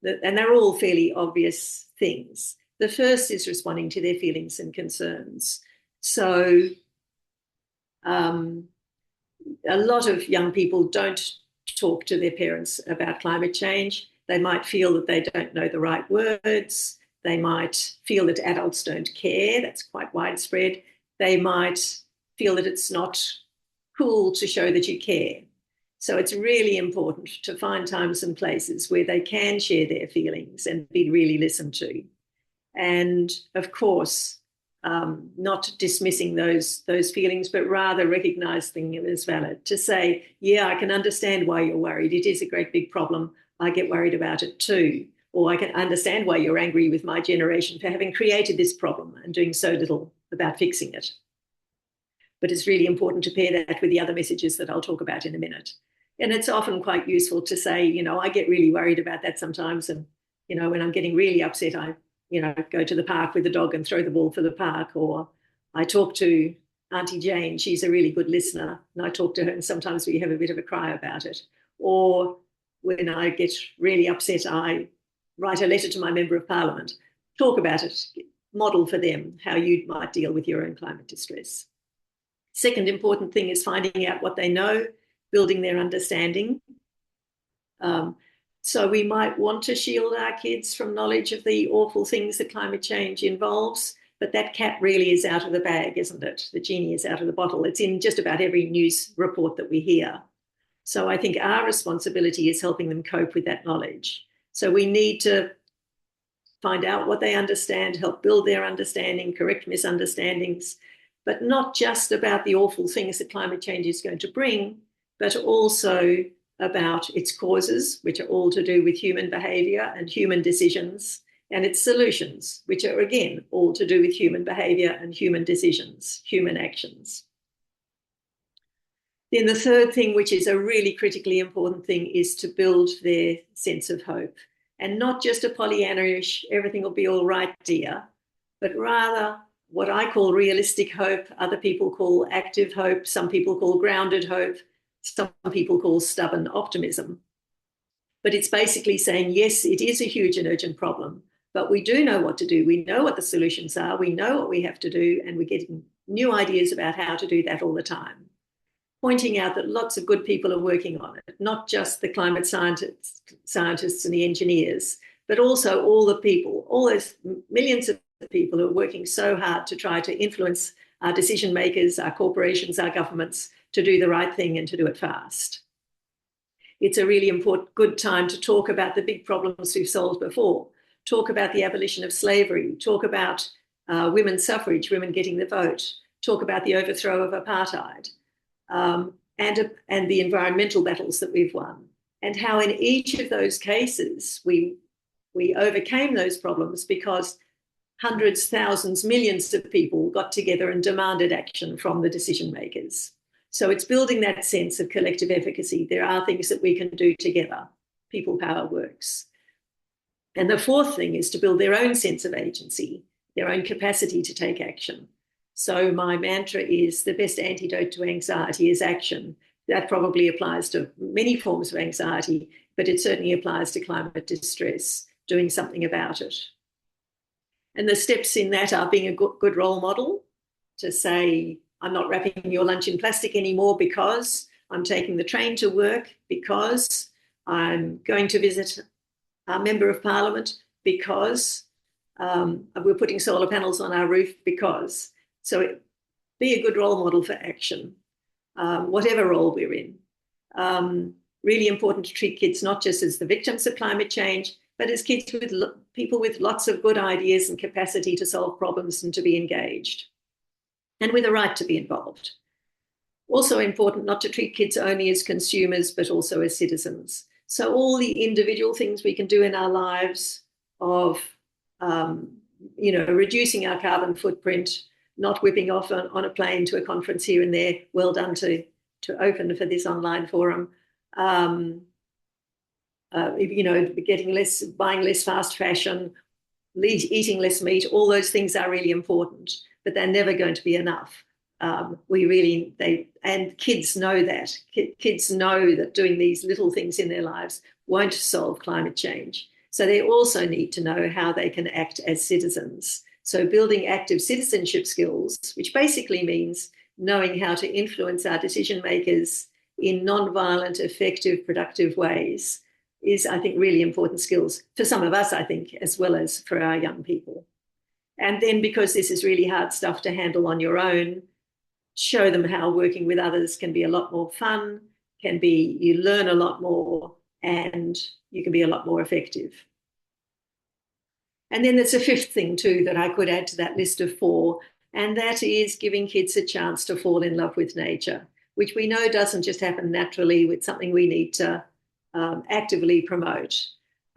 And they're all fairly obvious things. The first is responding to their feelings and concerns. So a lot of young people don't talk to their parents about climate change. They might feel that they don't know the right words. They might feel that adults don't care. That's quite widespread. They might feel that it's not cool to show that you care. So it's really important to find times and places where they can share their feelings and be really listened to. And of course, not dismissing those feelings, but rather recognizing them as valid. To say, yeah, I can understand why you're worried. It is a great big problem. I get worried about it too. Or I can understand why you're angry with my generation for having created this problem and doing so little about fixing it. But it's really important to pair that with the other messages that I'll talk about in a minute. And it's often quite useful to say, I get really worried about that sometimes. And, when I'm getting really upset, I go to the park with the dog and throw the ball for the park. Or I talk to Auntie Jane. She's a really good listener. And I talk to her and sometimes we have a bit of a cry about it. Or when I get really upset, I write a letter to my Member of Parliament, talk about it, model for them how you might deal with your own climate distress. Second important thing is finding out what they know, building their understanding. So we might want to shield our kids from knowledge of the awful things that climate change involves, but that cat really is out of the bag, isn't it? The genie is out of the bottle. It's in just about every news report that we hear. So I think our responsibility is helping them cope with that knowledge. So we need to find out what they understand, help build their understanding, correct misunderstandings, but not just about the awful things that climate change is going to bring, but also about its causes, which are all to do with human behaviour and human decisions, and its solutions, which are, again, all to do with human behaviour and human decisions, human actions. Then the third thing, which is a really critically important thing, is to build their sense of hope. And not just a Pollyanna-ish, everything will be all right, dear, but rather what I call realistic hope, other people call active hope, some people call grounded hope, some people call stubborn optimism. But it's basically saying, yes, it is a huge and urgent problem, but we do know what to do. We know what the solutions are. We know what we have to do, and we're getting new ideas about how to do that all the time. Pointing out that lots of good people are working on it, not just the climate scientists and the engineers, but also all the people, all those millions of people who are working so hard to try to influence our decision makers, our corporations, our governments to do the right thing and to do it fast. It's a really important, good time to talk about the big problems we've solved before, talk about the abolition of slavery, talk about women's suffrage, women getting the vote, talk about the overthrow of apartheid, and the environmental battles that we've won, and how in each of those cases we overcame those problems because hundreds, thousands, millions of people got together and demanded action from the decision makers. So it's building that sense of collective efficacy. There are things that we can do together. People power works. And the fourth thing is to build their own sense of agency, their own capacity to take action. So my mantra is the best antidote to anxiety is action. That probably applies to many forms of anxiety, but it certainly applies to climate distress, doing something about it. And the steps in that are being a good role model, to say, I'm not wrapping your lunch in plastic anymore because I'm taking the train to work, because I'm going to visit our Member of Parliament, because we're putting solar panels on our roof, because. So be a good role model for action, whatever role we're in. Really important to treat kids not just as the victims of climate change, but as kids with people with lots of good ideas and capacity to solve problems and to be engaged, and with a right to be involved. Also important not to treat kids only as consumers, but also as citizens. So all the individual things we can do in our lives of, reducing our carbon footprint, not whipping off on a plane to a conference here and there. Well done to Open for this online forum. Buying less fast fashion, eating less meat, all those things are really important, but they're never going to be enough. And kids know that. Kids know that doing these little things in their lives won't solve climate change. So they also need to know how they can act as citizens. So building active citizenship skills, which basically means knowing how to influence our decision makers in non-violent, effective, productive ways, is, I think, really important skills for some of us, I think, as well as for our young people. And then, because this is really hard stuff to handle on your own, show them how working with others can be a lot more fun, you learn a lot more, and you can be a lot more effective. And then there's a fifth thing too that I could add to that list of 4, and that is giving kids a chance to fall in love with nature, which we know doesn't just happen naturally. It's something we need to actively promote,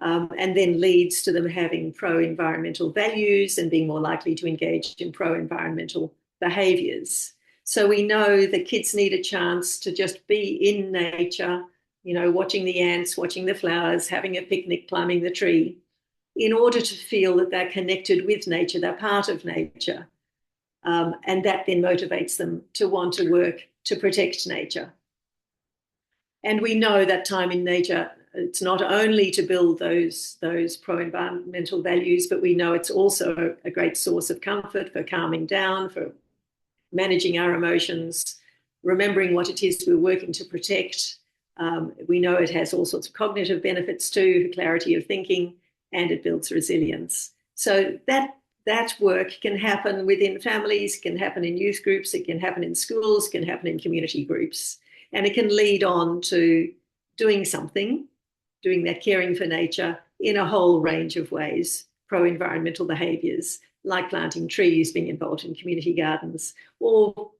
and then leads to them having pro-environmental values and being more likely to engage in pro-environmental behaviours. So we know that kids need a chance to just be in nature, you know, watching the ants, watching the flowers, having a picnic, climbing the tree, in order to feel that they're connected with nature, they're part of nature. And that then motivates them to want to work to protect nature. And we know that time in nature, it's not only to build those pro-environmental values, but we know it's also a great source of comfort for calming down, for managing our emotions, remembering what it is we're working to protect. We know it has all sorts of cognitive benefits too, clarity of thinking, and it builds resilience. So that work can happen within families, can happen in youth groups, it can happen in schools, can happen in community groups. And it can lead on to doing something, doing that caring for nature in a whole range of ways, pro-environmental behaviours, like planting trees, being involved in community gardens, or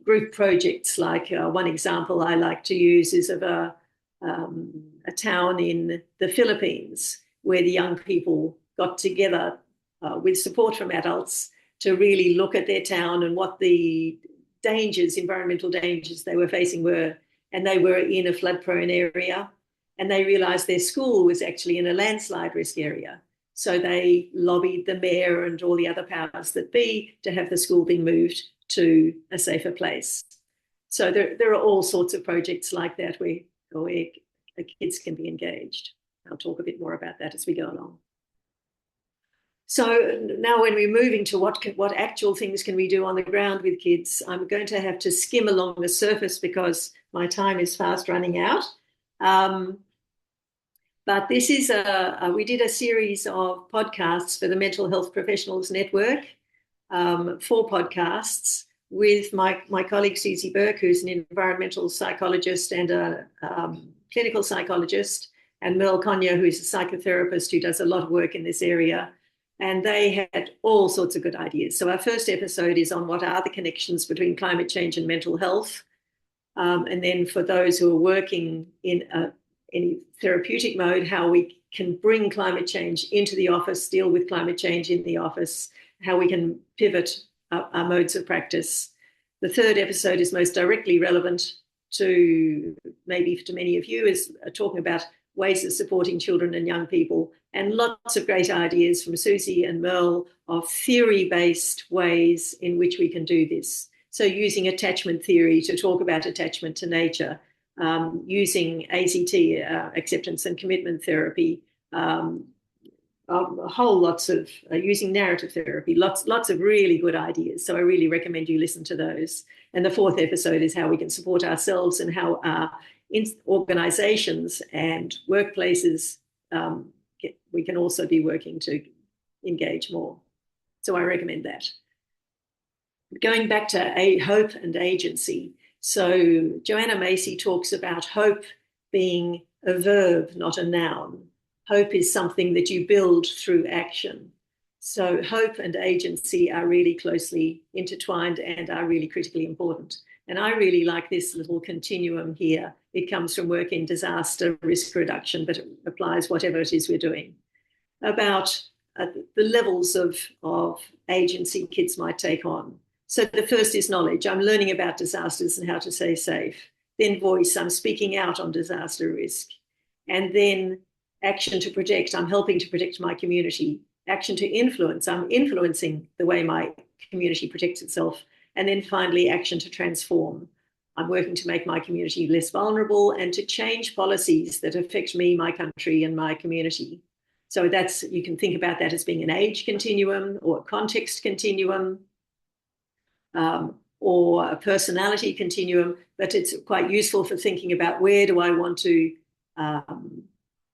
group projects. Like one example I like to use is of a town in the Philippines where the young people got together with support from adults to really look at their town and what the dangers, environmental dangers they were facing were. And they were in a flood-prone area, and they realised their school was actually in a landslide risk area. So they lobbied the mayor and all the other powers that be to have the school be moved to a safer place. So there are all sorts of projects like that where kids can be engaged. I'll talk a bit more about that as we go along. So now when we're moving to what actual things can we do on the ground with kids, I'm going to have to skim along the surface because my time is fast running out. But this is we did a series of podcasts for the Mental Health Professionals Network, 4 podcasts with my colleague Susie Burke, who's an environmental psychologist and a clinical psychologist, and Merle Conyer, who's a psychotherapist who does a lot of work in this area. And they had all sorts of good ideas. So our first episode is on what are the connections between climate change and mental health. And then for those who are working in any therapeutic mode, how we can bring climate change into the office, deal with climate change in the office, how we can pivot our modes of practice. The third episode is most directly relevant to maybe to many of you, is talking about ways of supporting children and young people, and lots of great ideas from Susie and Merle of theory-based ways in which we can do this. So using attachment theory to talk about attachment to nature, using ACT, acceptance and commitment therapy, using narrative therapy, lots of really good ideas. So I really recommend you listen to those. And the fourth episode is how we can support ourselves and how our organisations and workplaces, we can also be working to engage more. So I recommend that. Going back to hope and agency. So Joanna Macy talks about hope being a verb, not a noun. Hope is something that you build through action. So hope and agency are really closely intertwined and are really critically important. And I really like this little continuum here. It comes from work in disaster risk reduction, but it applies whatever it is we're doing, about the levels of agency kids might take on. So the first is knowledge. I'm learning about disasters and how to stay safe. Then voice, I'm speaking out on disaster risk. And then action to protect, I'm helping to protect my community. Action to influence, I'm influencing the way my community protects itself. And then finally, action to transform. I'm working to make my community less vulnerable and to change policies that affect me, my country, and my community. So you can think about that as being an age continuum or a context continuum, or a personality continuum, but it's quite useful for thinking about where do I want to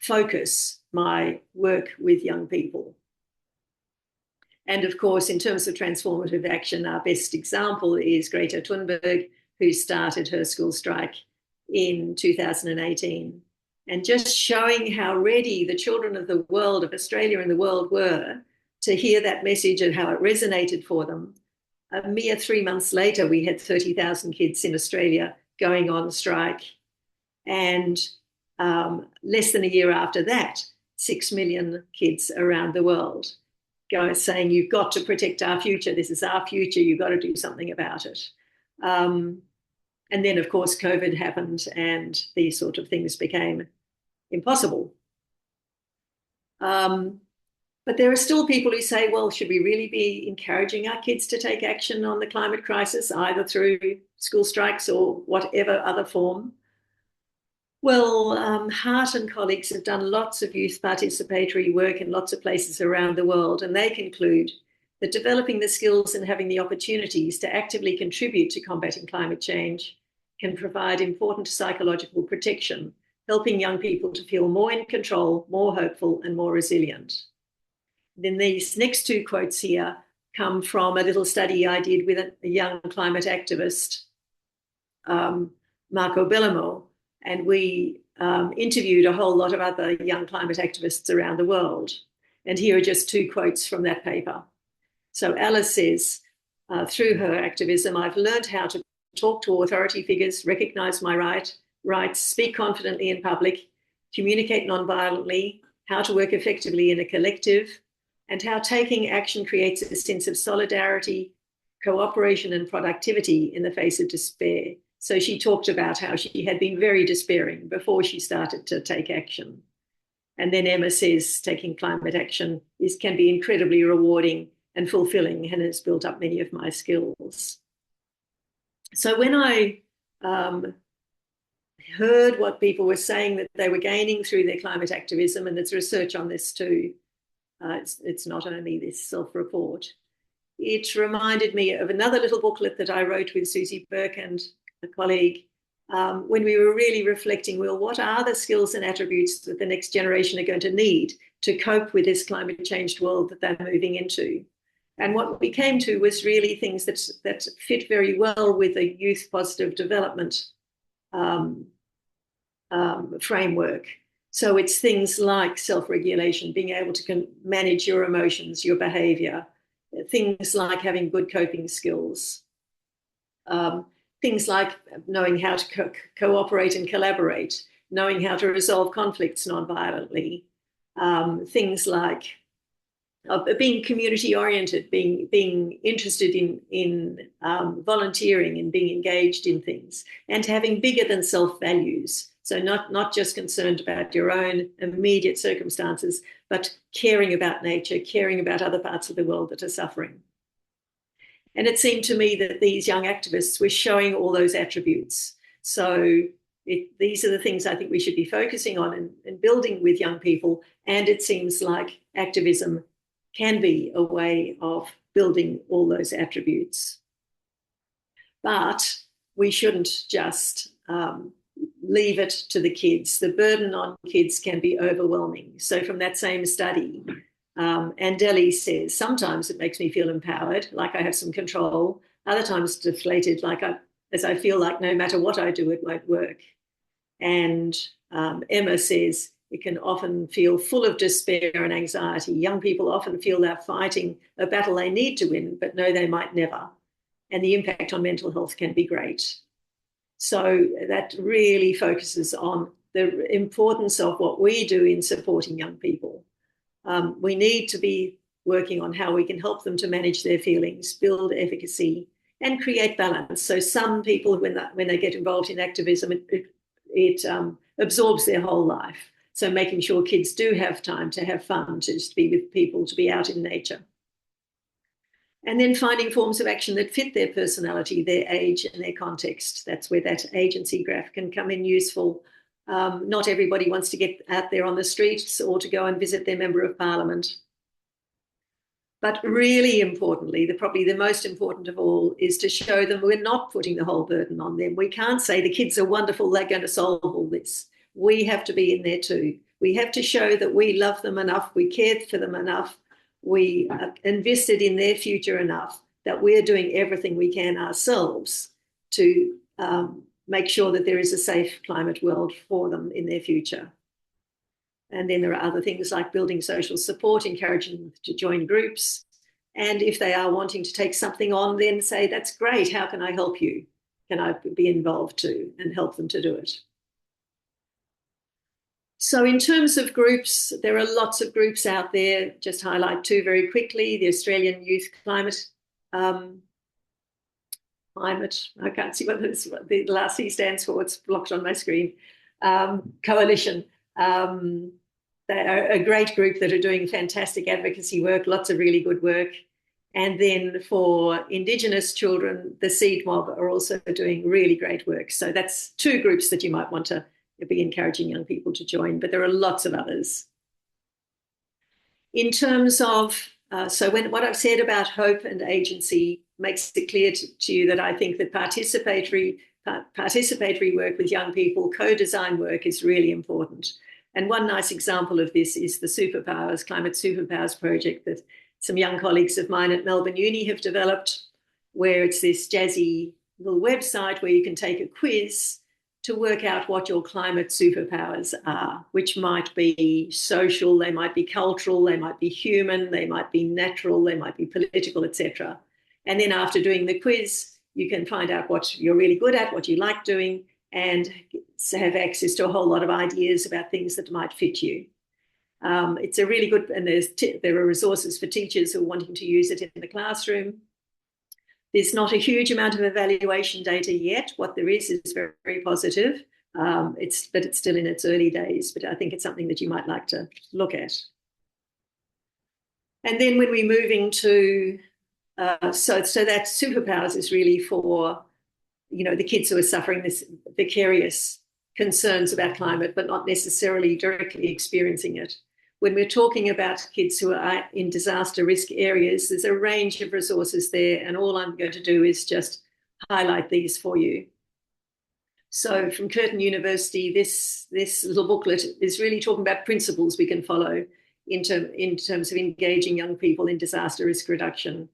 focus my work with young people. And of course, in terms of transformative action, our best example is Greta Thunberg, who started her school strike in 2018. And just showing how ready the children of the world, of Australia and the world, were to hear that message and how it resonated for them. A mere 3 months later, we had 30,000 kids in Australia going on strike. And less than a year after that, 6 million kids around the world saying, you've got to protect our future. This is our future. You've got to do something about it. And then, of course, COVID happened and these sort of things became impossible. But there are still people who say, well, should we really be encouraging our kids to take action on the climate crisis, either through school strikes or whatever other form? Well, Hart and colleagues have done lots of youth participatory work in lots of places around the world, and they conclude that developing the skills and having the opportunities to actively contribute to combating climate change can provide important psychological protection, helping young people to feel more in control, more hopeful, and more resilient. Then these next two quotes here come from a little study I did with a young climate activist, Marco Bellamo, and we interviewed a whole lot of other young climate activists around the world. And here are just two quotes from that paper. So Alice says, through her activism, I've learned how to talk to authority figures, recognise my rights, speak confidently in public, communicate non-violently, how to work effectively in a collective, and how taking action creates a sense of solidarity, cooperation, and productivity in the face of despair. So she talked about how she had been very despairing before she started to take action. And then Emma says taking climate action can be incredibly rewarding and fulfilling and has built up many of my skills. So when I heard what people were saying that they were gaining through their climate activism, and there's research on this too, it's not only this self-report, it reminded me of another little booklet that I wrote with Susie Burke and a colleague when we were really reflecting, well, what are the skills and attributes that the next generation are going to need to cope with this climate changed world that they're moving into? And what we came to was really things that fit very well with a youth positive development framework. So it's things like self-regulation, being able to manage your emotions, your behaviour, things like having good coping skills, things like knowing how to cooperate and collaborate, knowing how to resolve conflicts non-violently, things like being community-oriented, being interested in volunteering and being engaged in things, and having bigger than self values. So not just concerned about your own immediate circumstances, but caring about nature, caring about other parts of the world that are suffering. And it seemed to me that these young activists were showing all those attributes. So these are the things I think we should be focusing on and building with young people. And it seems like activism can be a way of building all those attributes. But we shouldn't just leave it to the kids. The burden on kids can be overwhelming. So from that same study, Andeli says, sometimes it makes me feel empowered, like I have some control, other times deflated, as I feel like no matter what I do, it won't work. And Emma says, it can often feel full of despair and anxiety. Young people often feel they're fighting a battle they need to win, but know they might never. And the impact on mental health can be great. So that really focuses on the importance of what we do in supporting young people. We need to be working on how we can help them to manage their feelings, build efficacy, and create balance. So some people, when they get involved in activism, it absorbs their whole life. So making sure kids do have time to have fun, to just be with people, to be out in nature. And then finding forms of action that fit their personality, their age, and their context. That's where that agency graph can come in useful. Not everybody wants to get out there on the streets or to go and visit their member of parliament. But really importantly, probably the most important of all, is to show them we're not putting the whole burden on them. We can't say the kids are wonderful, they're going to solve all this. We have to be in there too. We have to show that we love them enough, we cared for them enough, we invested in their future enough, that we're doing everything we can ourselves to make sure that there is a safe climate world for them in their future. And then there are other things like building social support, encouraging them to join groups. And if they are wanting to take something on, then say, that's great, how can I help you? Can I be involved too and help them to do it? So in terms of groups, there are lots of groups out there. Just highlight two very quickly. The Australian Youth Climate, I can't see what the last C stands for, it's blocked on my screen, Coalition. They are a great group that are doing fantastic advocacy work, lots of really good work. And then for Indigenous children, the Seed Mob are also doing really great work. So that's two groups that you might want to be encouraging young people to join, but there are lots of others. In terms of, what I've said about hope and agency makes it clear to you that I think that participatory work with young people, co-design work is really important. And one nice example of this is the Superpowers, Climate Superpowers project that some young colleagues of mine at Melbourne Uni have developed, where it's this jazzy little website where you can take a quiz to work out what your climate superpowers are, which might be social, they might be cultural, they might be human, they might be natural, they might be political, etc. And then after doing the quiz, you can find out what you're really good at, what you like doing, and have access to a whole lot of ideas about things that might fit you. It's a really good, and there are resources for teachers who are wanting to use it in the classroom. There's not a huge amount of evaluation data yet. What there is very, very positive. But it's still in its early days, but I think it's something that you might like to look at. And then when we're moving to, so that superpowers is really for, the kids who are suffering this vicarious concerns about climate, but not necessarily directly experiencing it. When we're talking about kids who are in disaster risk areas, there's a range of resources there, and all I'm going to do is just highlight these for you. So from Curtin University, this little booklet is really talking about principles we can follow in terms of engaging young people in disaster risk reduction.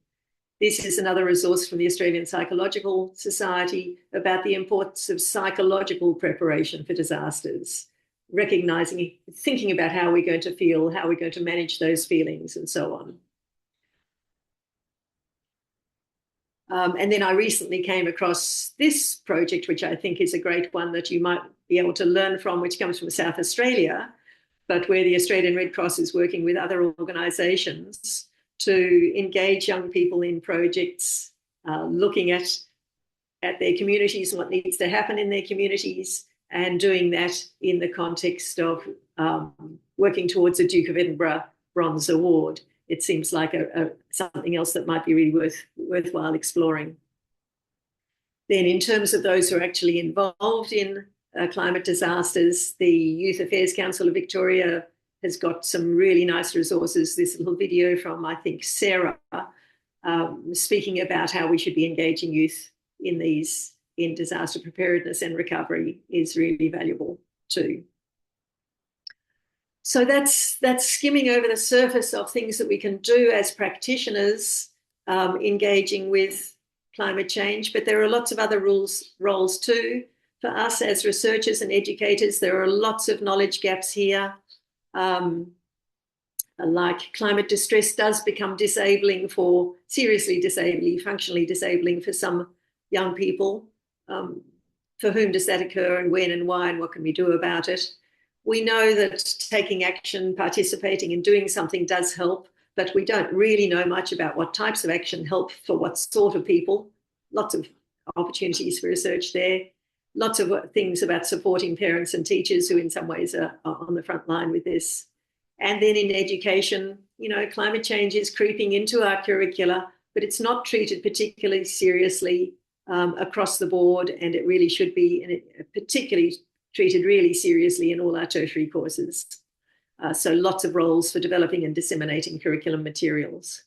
This is another resource from the Australian Psychological Society about the importance of psychological preparation for disasters, recognising, thinking about how we're going to feel, how we're going to manage those feelings, and so on. And then I recently came across this project, which I think is a great one that you might be able to learn from, which comes from South Australia, but where the Australian Red Cross is working with other organisations to engage young people in projects, looking at their communities and what needs to happen in their communities, and doing that in the context of working towards a Duke of Edinburgh Bronze Award. It seems like something else that might be really worthwhile exploring. Then in terms of those who are actually involved in climate disasters, the Youth Affairs Council of Victoria has got some really nice resources. This little video from, I think, Sarah, speaking about how we should be engaging youth in disaster preparedness and recovery is really valuable too. So that's skimming over the surface of things that we can do as practitioners engaging with climate change, but there are lots of other roles too. For us as researchers and educators, there are lots of knowledge gaps here. Like climate distress does become seriously disabling, functionally disabling for some young people. For whom does that occur, and when and why, and what can we do about it? We know that taking action, participating and doing something does help, but we don't really know much about what types of action help for what sort of people. Lots of opportunities for research there. Lots of things about supporting parents and teachers who in some ways are on the front line with this. And then in education, climate change is creeping into our curricula, but it's not treated particularly seriously across the board, and it really should be, and it particularly treated really seriously in all our tertiary courses. So lots of roles for developing and disseminating curriculum materials.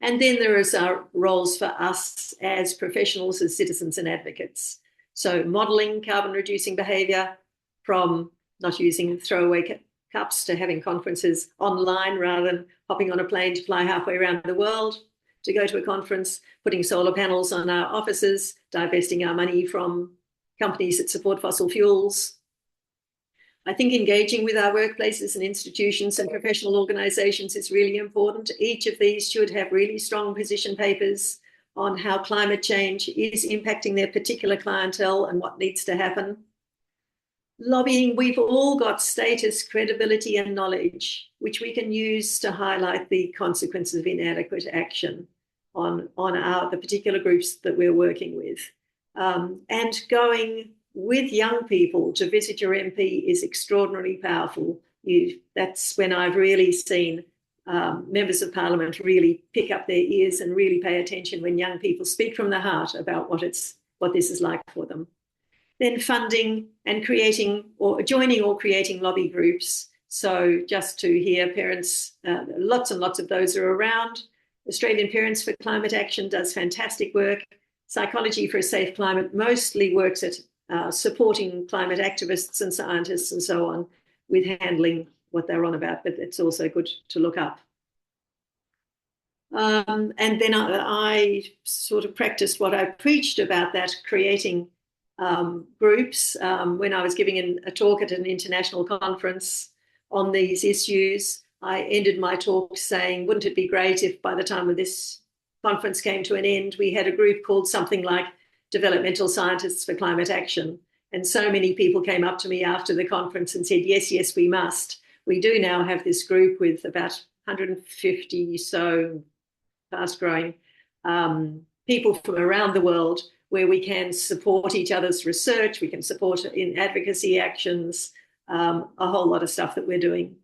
And then there is our roles for us as professionals, as citizens and advocates. So modelling carbon reducing behaviour from not using throwaway cups, to having conferences online rather than hopping on a plane to fly halfway around the world to go to a conference, putting solar panels on our offices, divesting our money from companies that support fossil fuels. I think engaging with our workplaces and institutions and professional organisations is really important. Each of these should have really strong position papers on how climate change is impacting their particular clientele and what needs to happen. Lobbying, we've all got status, credibility and knowledge, which we can use to highlight the consequences of inadequate action on the particular groups that we're working with. And going with young people to visit your MP is extraordinarily powerful. That's when I've really seen members of Parliament really pick up their ears and really pay attention when young people speak from the heart about what this is like for them. Then funding and creating or joining or creating lobby groups. So just to hear parents, lots and lots of those are around. Australian Parents for Climate Action does fantastic work. Psychology for a Safe Climate mostly works at supporting climate activists and scientists and so on with handling what they're on about, but it's also good to look up. And then I sort of practiced what I preached about, that creating groups. When I was giving a talk at an international conference on these issues, I ended my talk saying, wouldn't it be great if by the time of this conference came to an end, we had a group called something like Developmental Scientists for Climate Action. And so many people came up to me after the conference and said, yes, yes, we must. We do now have this group with about 150 so fast growing people from around the world where we can support each other's research, we can support in advocacy actions, a whole lot of stuff that we're doing.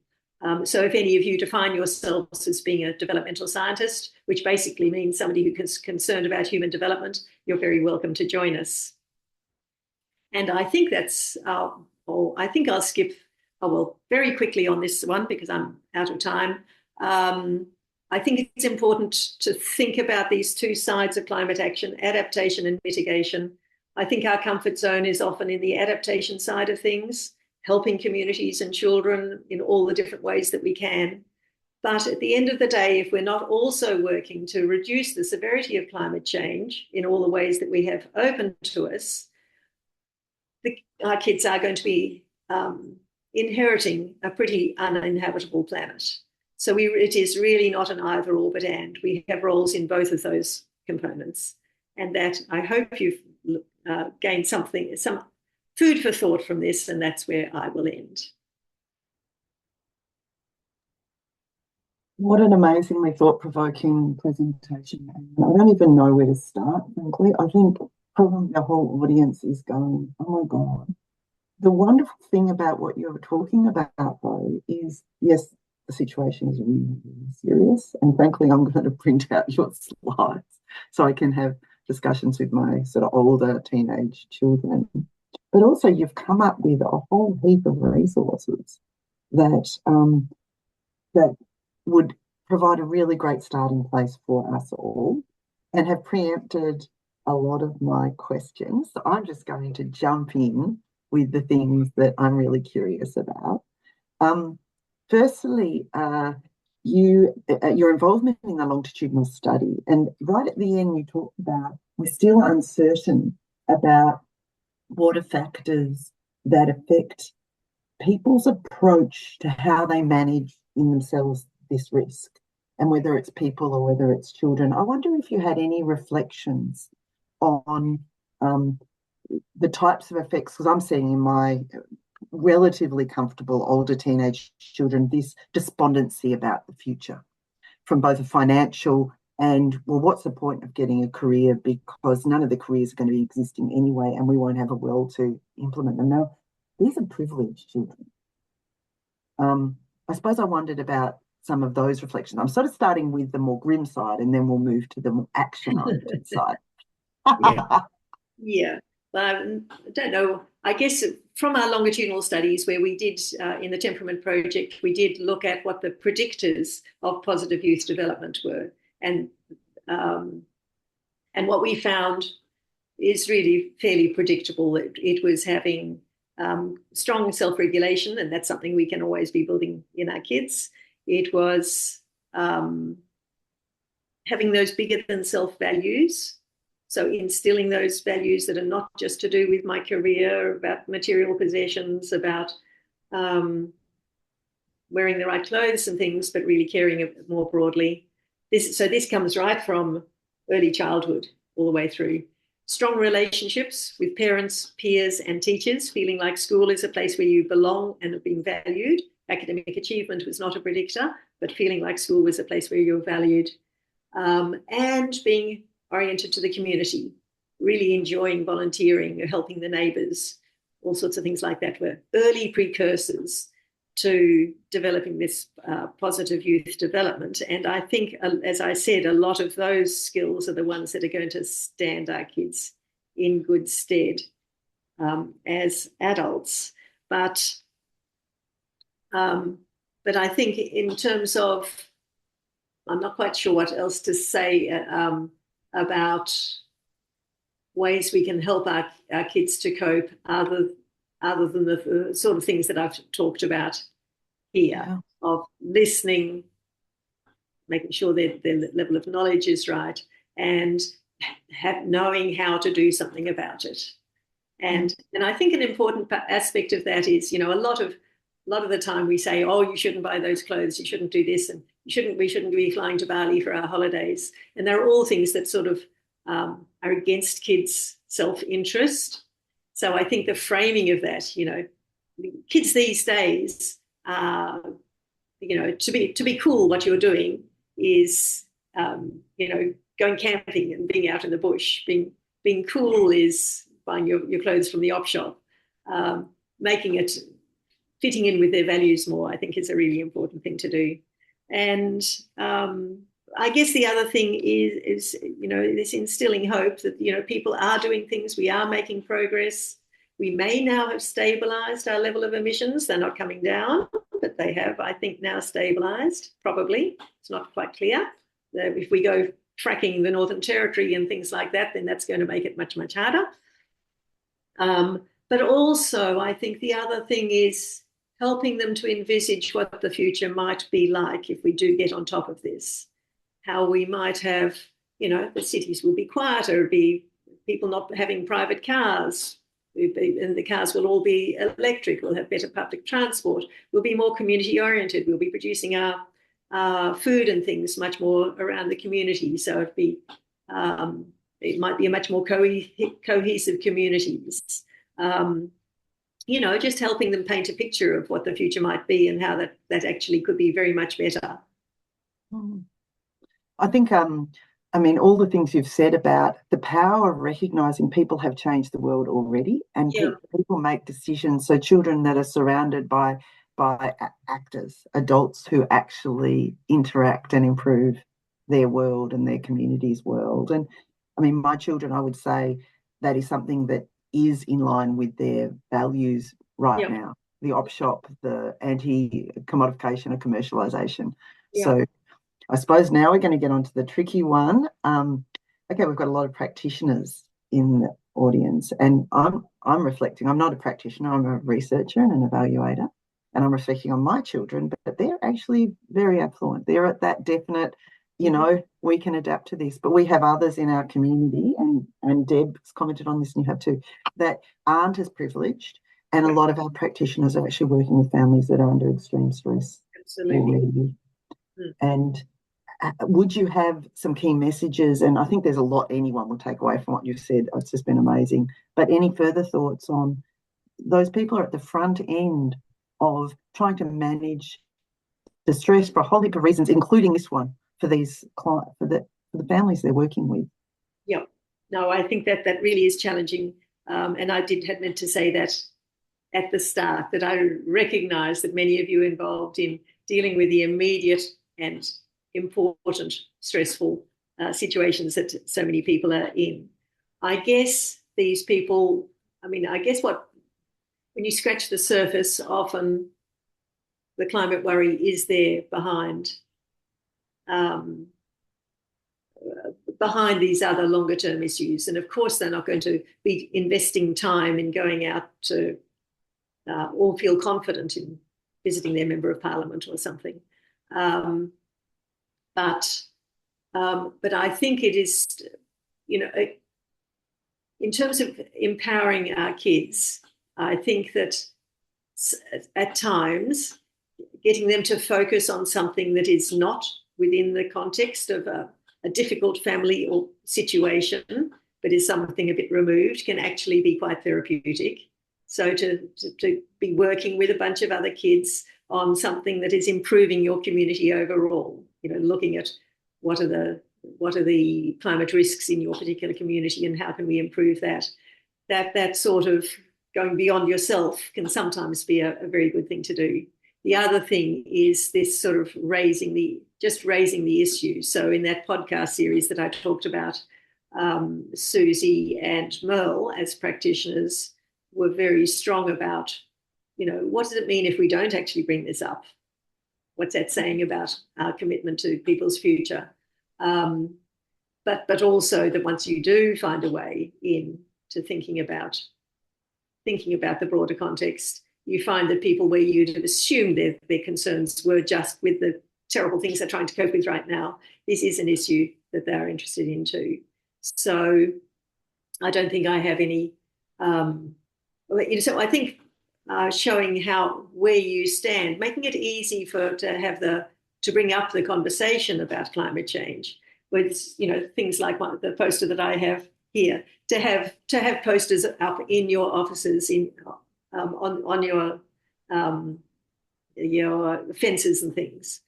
So if any of you define yourselves as being a developmental scientist, which basically means somebody who is concerned about human development, you're very welcome to join us. And I think that's, I think I'll skip, very quickly on this one because I'm out of time. I think it's important to think about these two sides of climate action, adaptation and mitigation. I think our comfort zone is often in the adaptation side of things, helping communities and children in all the different ways that we can. But at the end of the day, if we're not also working to reduce the severity of climate change in all the ways that we have open to us, our kids are going to be inheriting a pretty uninhabitable planet. So it is really not an either or but and. We have roles in both of those components. And that I hope you've gained some food for thought from this, and that's where I will end. What an amazingly thought-provoking presentation. I don't even know where to start, frankly. I think probably the whole audience is going, oh my God. The wonderful thing about what you're talking about, though, is, yes, the situation is really, really serious. And frankly, I'm going to print out your slides so I can have discussions with my sort of older teenage children. But also you've come up with a whole heap of resources that that would provide a really great starting place for us all and have preempted a lot of my questions. So I'm just going to jump in with the things that I'm really curious about. Firstly, your involvement in the longitudinal study, and right at the end you talked about we're still uncertain about what are factors that affect people's approach to how they manage in themselves this risk, and whether it's people or whether it's children. I wonder if you had any reflections on the types of effects, because I'm seeing in my relatively comfortable older teenage children this despondency about the future from both a financial and, well, what's the point of getting a career because none of the careers are going to be existing anyway and we won't have a well to implement them. Now, these are privileged children. I suppose I wondered about some of those reflections. I'm sort of starting with the more grim side and then we'll move to the more action-oriented side. Yeah. I don't know. I guess from our longitudinal studies where we did in the Temperament Project, we did look at what the predictors of positive youth development were. And what we found is really fairly predictable. It was having strong self-regulation, and that's something we can always be building in our kids. It was having those bigger than self values. So instilling those values that are not just to do with my career, about material possessions, about wearing the right clothes and things, but really caring more broadly. This comes right from early childhood all the way through. Strong relationships with parents, peers, and teachers, feeling like school is a place where you belong and are being valued. Academic achievement was not a predictor, but feeling like school was a place where you're valued. And being oriented to the community, really enjoying volunteering or helping the neighbours, all sorts of things like that were early precursors to developing this positive youth development. And I think, as I said, a lot of those skills are the ones that are going to stand our kids in good stead as adults. But I think in terms of, I'm not quite sure what else to say about ways we can help our kids to cope other than the sort of things that I've talked about here, of listening, making sure their level of knowledge is right, and knowing how to do something about it. And I think an important aspect of that is, a lot of the time we say, oh, you shouldn't buy those clothes, you shouldn't do this, and we shouldn't be flying to Bali for our holidays. And they're all things that sort of are against kids' self-interest. So I think the framing of that, kids these days, to be cool, what you're doing is, going camping and being out in the bush. Being cool is buying your clothes from the op shop. Making it fitting in with their values more, I think, is a really important thing to do. And I guess the other thing is this instilling hope that, people are doing things, we are making progress. We may now have stabilised our level of emissions. They're not coming down, but they have, I think, now stabilised, probably. It's not quite clear. If we go tracking the Northern Territory and things like that, then that's going to make it much, much harder. But also, I think the other thing is helping them to envisage what the future might be like if we do get on top of this. How we might have, the cities will be quieter, be people not having private cars, and the cars will all be electric, we'll have better public transport, we'll be more community oriented, we'll be producing our food and things much more around the community. So it might be a much more cohesive communities. Just helping them paint a picture of what the future might be and how that actually could be very much better. I think, all the things you've said about the power of recognising people have changed the world already, and people make decisions. So children that are surrounded by actors, adults who actually interact and improve their world and their community's world. And my children, I would say that is something that is in line with their values right now. The op shop, the anti-commodification and commercialisation. So I suppose now we're going to get onto the tricky one. Okay, we've got a lot of practitioners in the audience, and I'm reflecting. I'm not a practitioner, I'm a researcher and an evaluator, and I'm reflecting on my children, but they're actually very affluent. They're at that definite, we can adapt to this. But we have others in our community, and Deb's commented on this, and you have too, that aren't as privileged. And a lot of our practitioners are actually working with families that are under extreme stress. Absolutely. And would you have some key messages? And I think there's a lot anyone will take away from what you've said. It's just been amazing. But any further thoughts on those people are at the front end of trying to manage the stress for a whole heap of reasons, including this one for these for the families they're working with? Yeah, no, I think that really is challenging. And I had meant to say that at the start, that I recognise that many of you involved in dealing with the immediate and important, stressful situations that so many people are in. I guess these people, when you scratch the surface, often the climate worry is there behind these other longer term issues. And of course, they're not going to be investing time in going out to or feel confident in visiting their member of parliament or something. But I think it is, in terms of empowering our kids, I think that at times getting them to focus on something that is not within the context of a difficult family or situation, but is something a bit removed, can actually be quite therapeutic. So to be working with a bunch of other kids on something that is improving your community overall, looking at what are the climate risks in your particular community and how can we improve that. That sort of going beyond yourself can sometimes be a very good thing to do. The other thing is this sort of raising the issue. So in that podcast series that I talked about, Susie and Merle as practitioners were very strong about, what does it mean if we don't actually bring this up? What's that saying about our commitment to people's future? But also that once you do find a way into thinking about the broader context, you find that people where you'd have assumed their concerns were just with the terrible things they're trying to cope with right now, this is an issue that they're interested in too. So I don't think I have any, so I think showing where you stand, making it easy to bring up the conversation about climate change with, things like the poster that I have here, to have posters up in your offices, on your fences and things,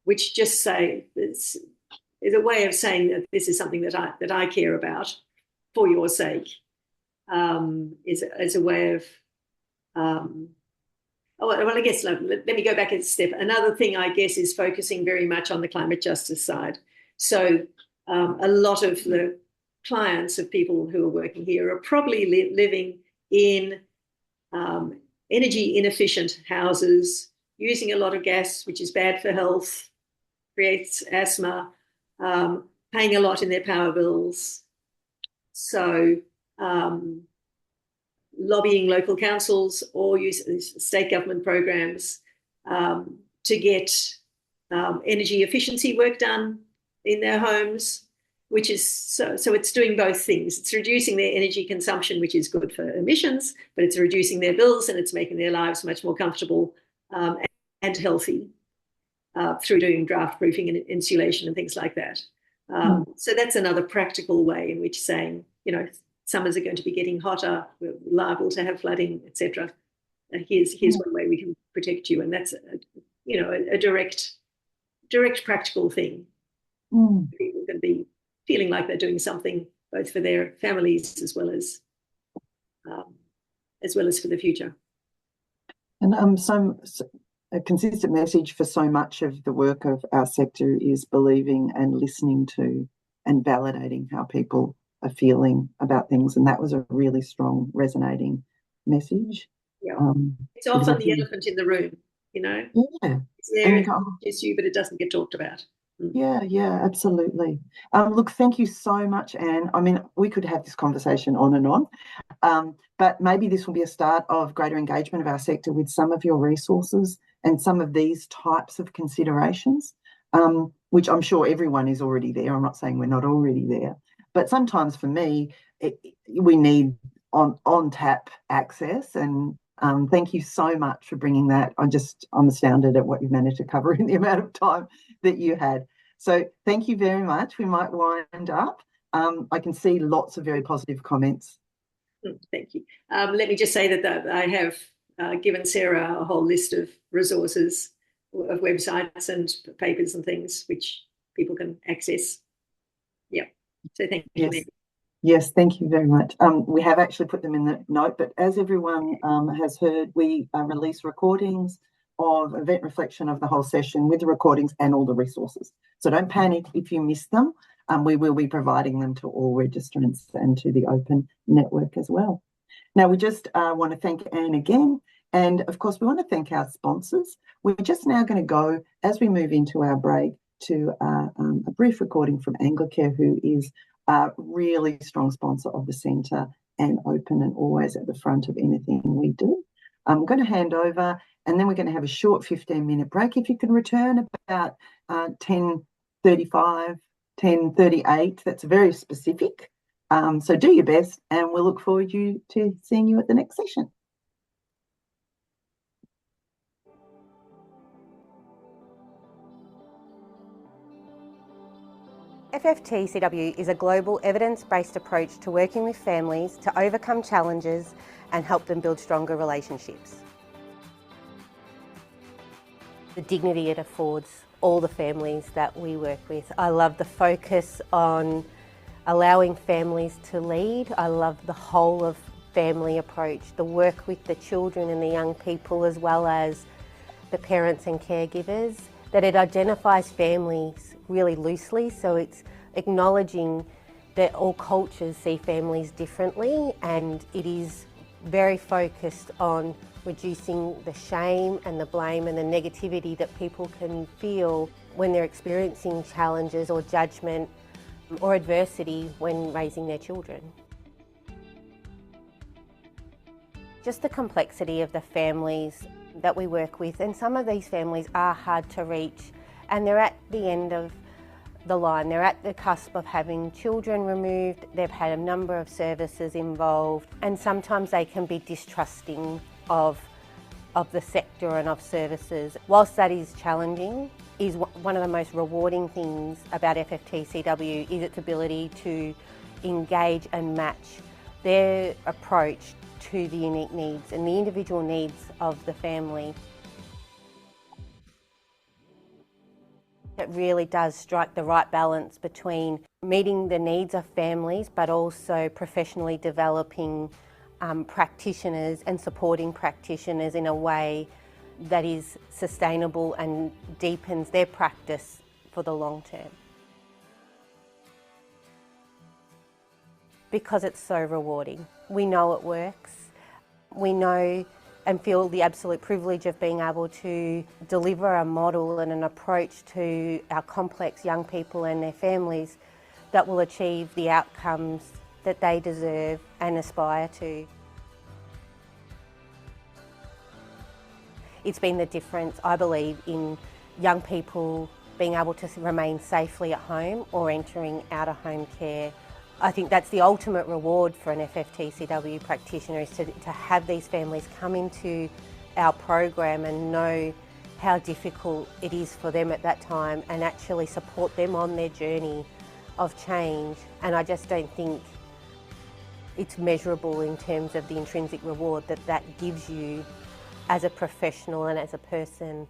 which just say is a way of saying that this is something that I care about for your sake. Is a way of I guess let me go back a step. Another thing, I guess, is focusing very much on the climate justice side. So a lot of the clients of people who are working here are probably living in energy inefficient houses, using a lot of gas, which is bad for health, creates asthma, paying a lot in their power bills. So lobbying local councils or use state government programs to get energy efficiency work done in their homes, which is so it's doing both things. It's reducing their energy consumption, which is good for emissions, but it's reducing their bills and it's making their lives much more comfortable and healthy through doing draft proofing and insulation and things like that. So that's another practical way in which saying, summers are going to be getting hotter, we're liable to have flooding, etc. Here's one way we can protect you, and that's a direct practical thing. People can be feeling like they're doing something both for their families as well as for the future. And so a consistent message for so much of the work of our sector is believing and listening to and validating how people are feeling about things, and that was a really strong resonating message. Yeah, it's often the elephant in the room, Yeah, it's there, it's you, but it doesn't get talked about. Yeah, absolutely. Look, thank you so much, Anne. I mean, we could have this conversation on and on, but maybe this will be a start of greater engagement of our sector with some of your resources and some of these types of considerations, which I'm sure everyone is already there. I'm not saying we're not already there, but sometimes for me, we need on-tap access, and thank you so much for bringing that. I'm astounded at what you've managed to cover in the amount of time that you had. So thank you very much. We might wind up. I can see lots of very positive comments. Thank you. Let me just say that I have given Sarah a whole list of resources, of websites and papers and things which people can access. Yeah. So thank you. Yes, thank you very much. We have actually put them in the note, but as everyone has heard, we release recordings of event reflection of the whole session with the recordings and all the resources. So don't panic if you miss them. We will be providing them to all registrants and to the open network as well. Now, we just want to thank Anne again. And of course, we want to thank our sponsors. We're just now going to go, as we move into our break, to a brief recording from Anglicare, who is a really strong sponsor of the centre and open and always at the front of anything we do. I'm going to hand over, and then we're going to have a short 15-minute break. If you can return about 10:35, 10:38, that's very specific. So do your best, and we'll look forward to seeing you at the next session. FFT-CW is a global evidence-based approach to working with families to overcome challenges and help them build stronger relationships. The dignity it affords all the families that we work with. I love the focus on allowing families to lead. I love the whole of family approach, the work with the children and the young people as well as the parents and caregivers, that it identifies families really loosely, so it's acknowledging that all cultures see families differently, and it is very focused on reducing the shame and the blame and the negativity that people can feel when they're experiencing challenges or judgment or adversity when raising their children. Just the complexity of the families that we work with, and some of these families are hard to reach, and they're at the end of the line. They're at the cusp of having children removed, they've had a number of services involved, and sometimes they can be distrusting of the sector and of services. Whilst that is challenging, is one of the most rewarding things about FFT-CW is its ability to engage and match their approach to the unique needs and the individual needs of the family. It really does strike the right balance between meeting the needs of families but also professionally developing practitioners and supporting practitioners in a way that is sustainable and deepens their practice for the long term. Because it's so rewarding. We know it works. We know and feel the absolute privilege of being able to deliver a model and an approach to our complex young people and their families that will achieve the outcomes that they deserve and aspire to. It's been the difference, I believe, in young people being able to remain safely at home or entering out-of-home care. I think that's the ultimate reward for an FFT-CW practitioner, is to have these families come into our program and know how difficult it is for them at that time and actually support them on their journey of change. And I just don't think it's measurable in terms of the intrinsic reward that that gives you as a professional and as a person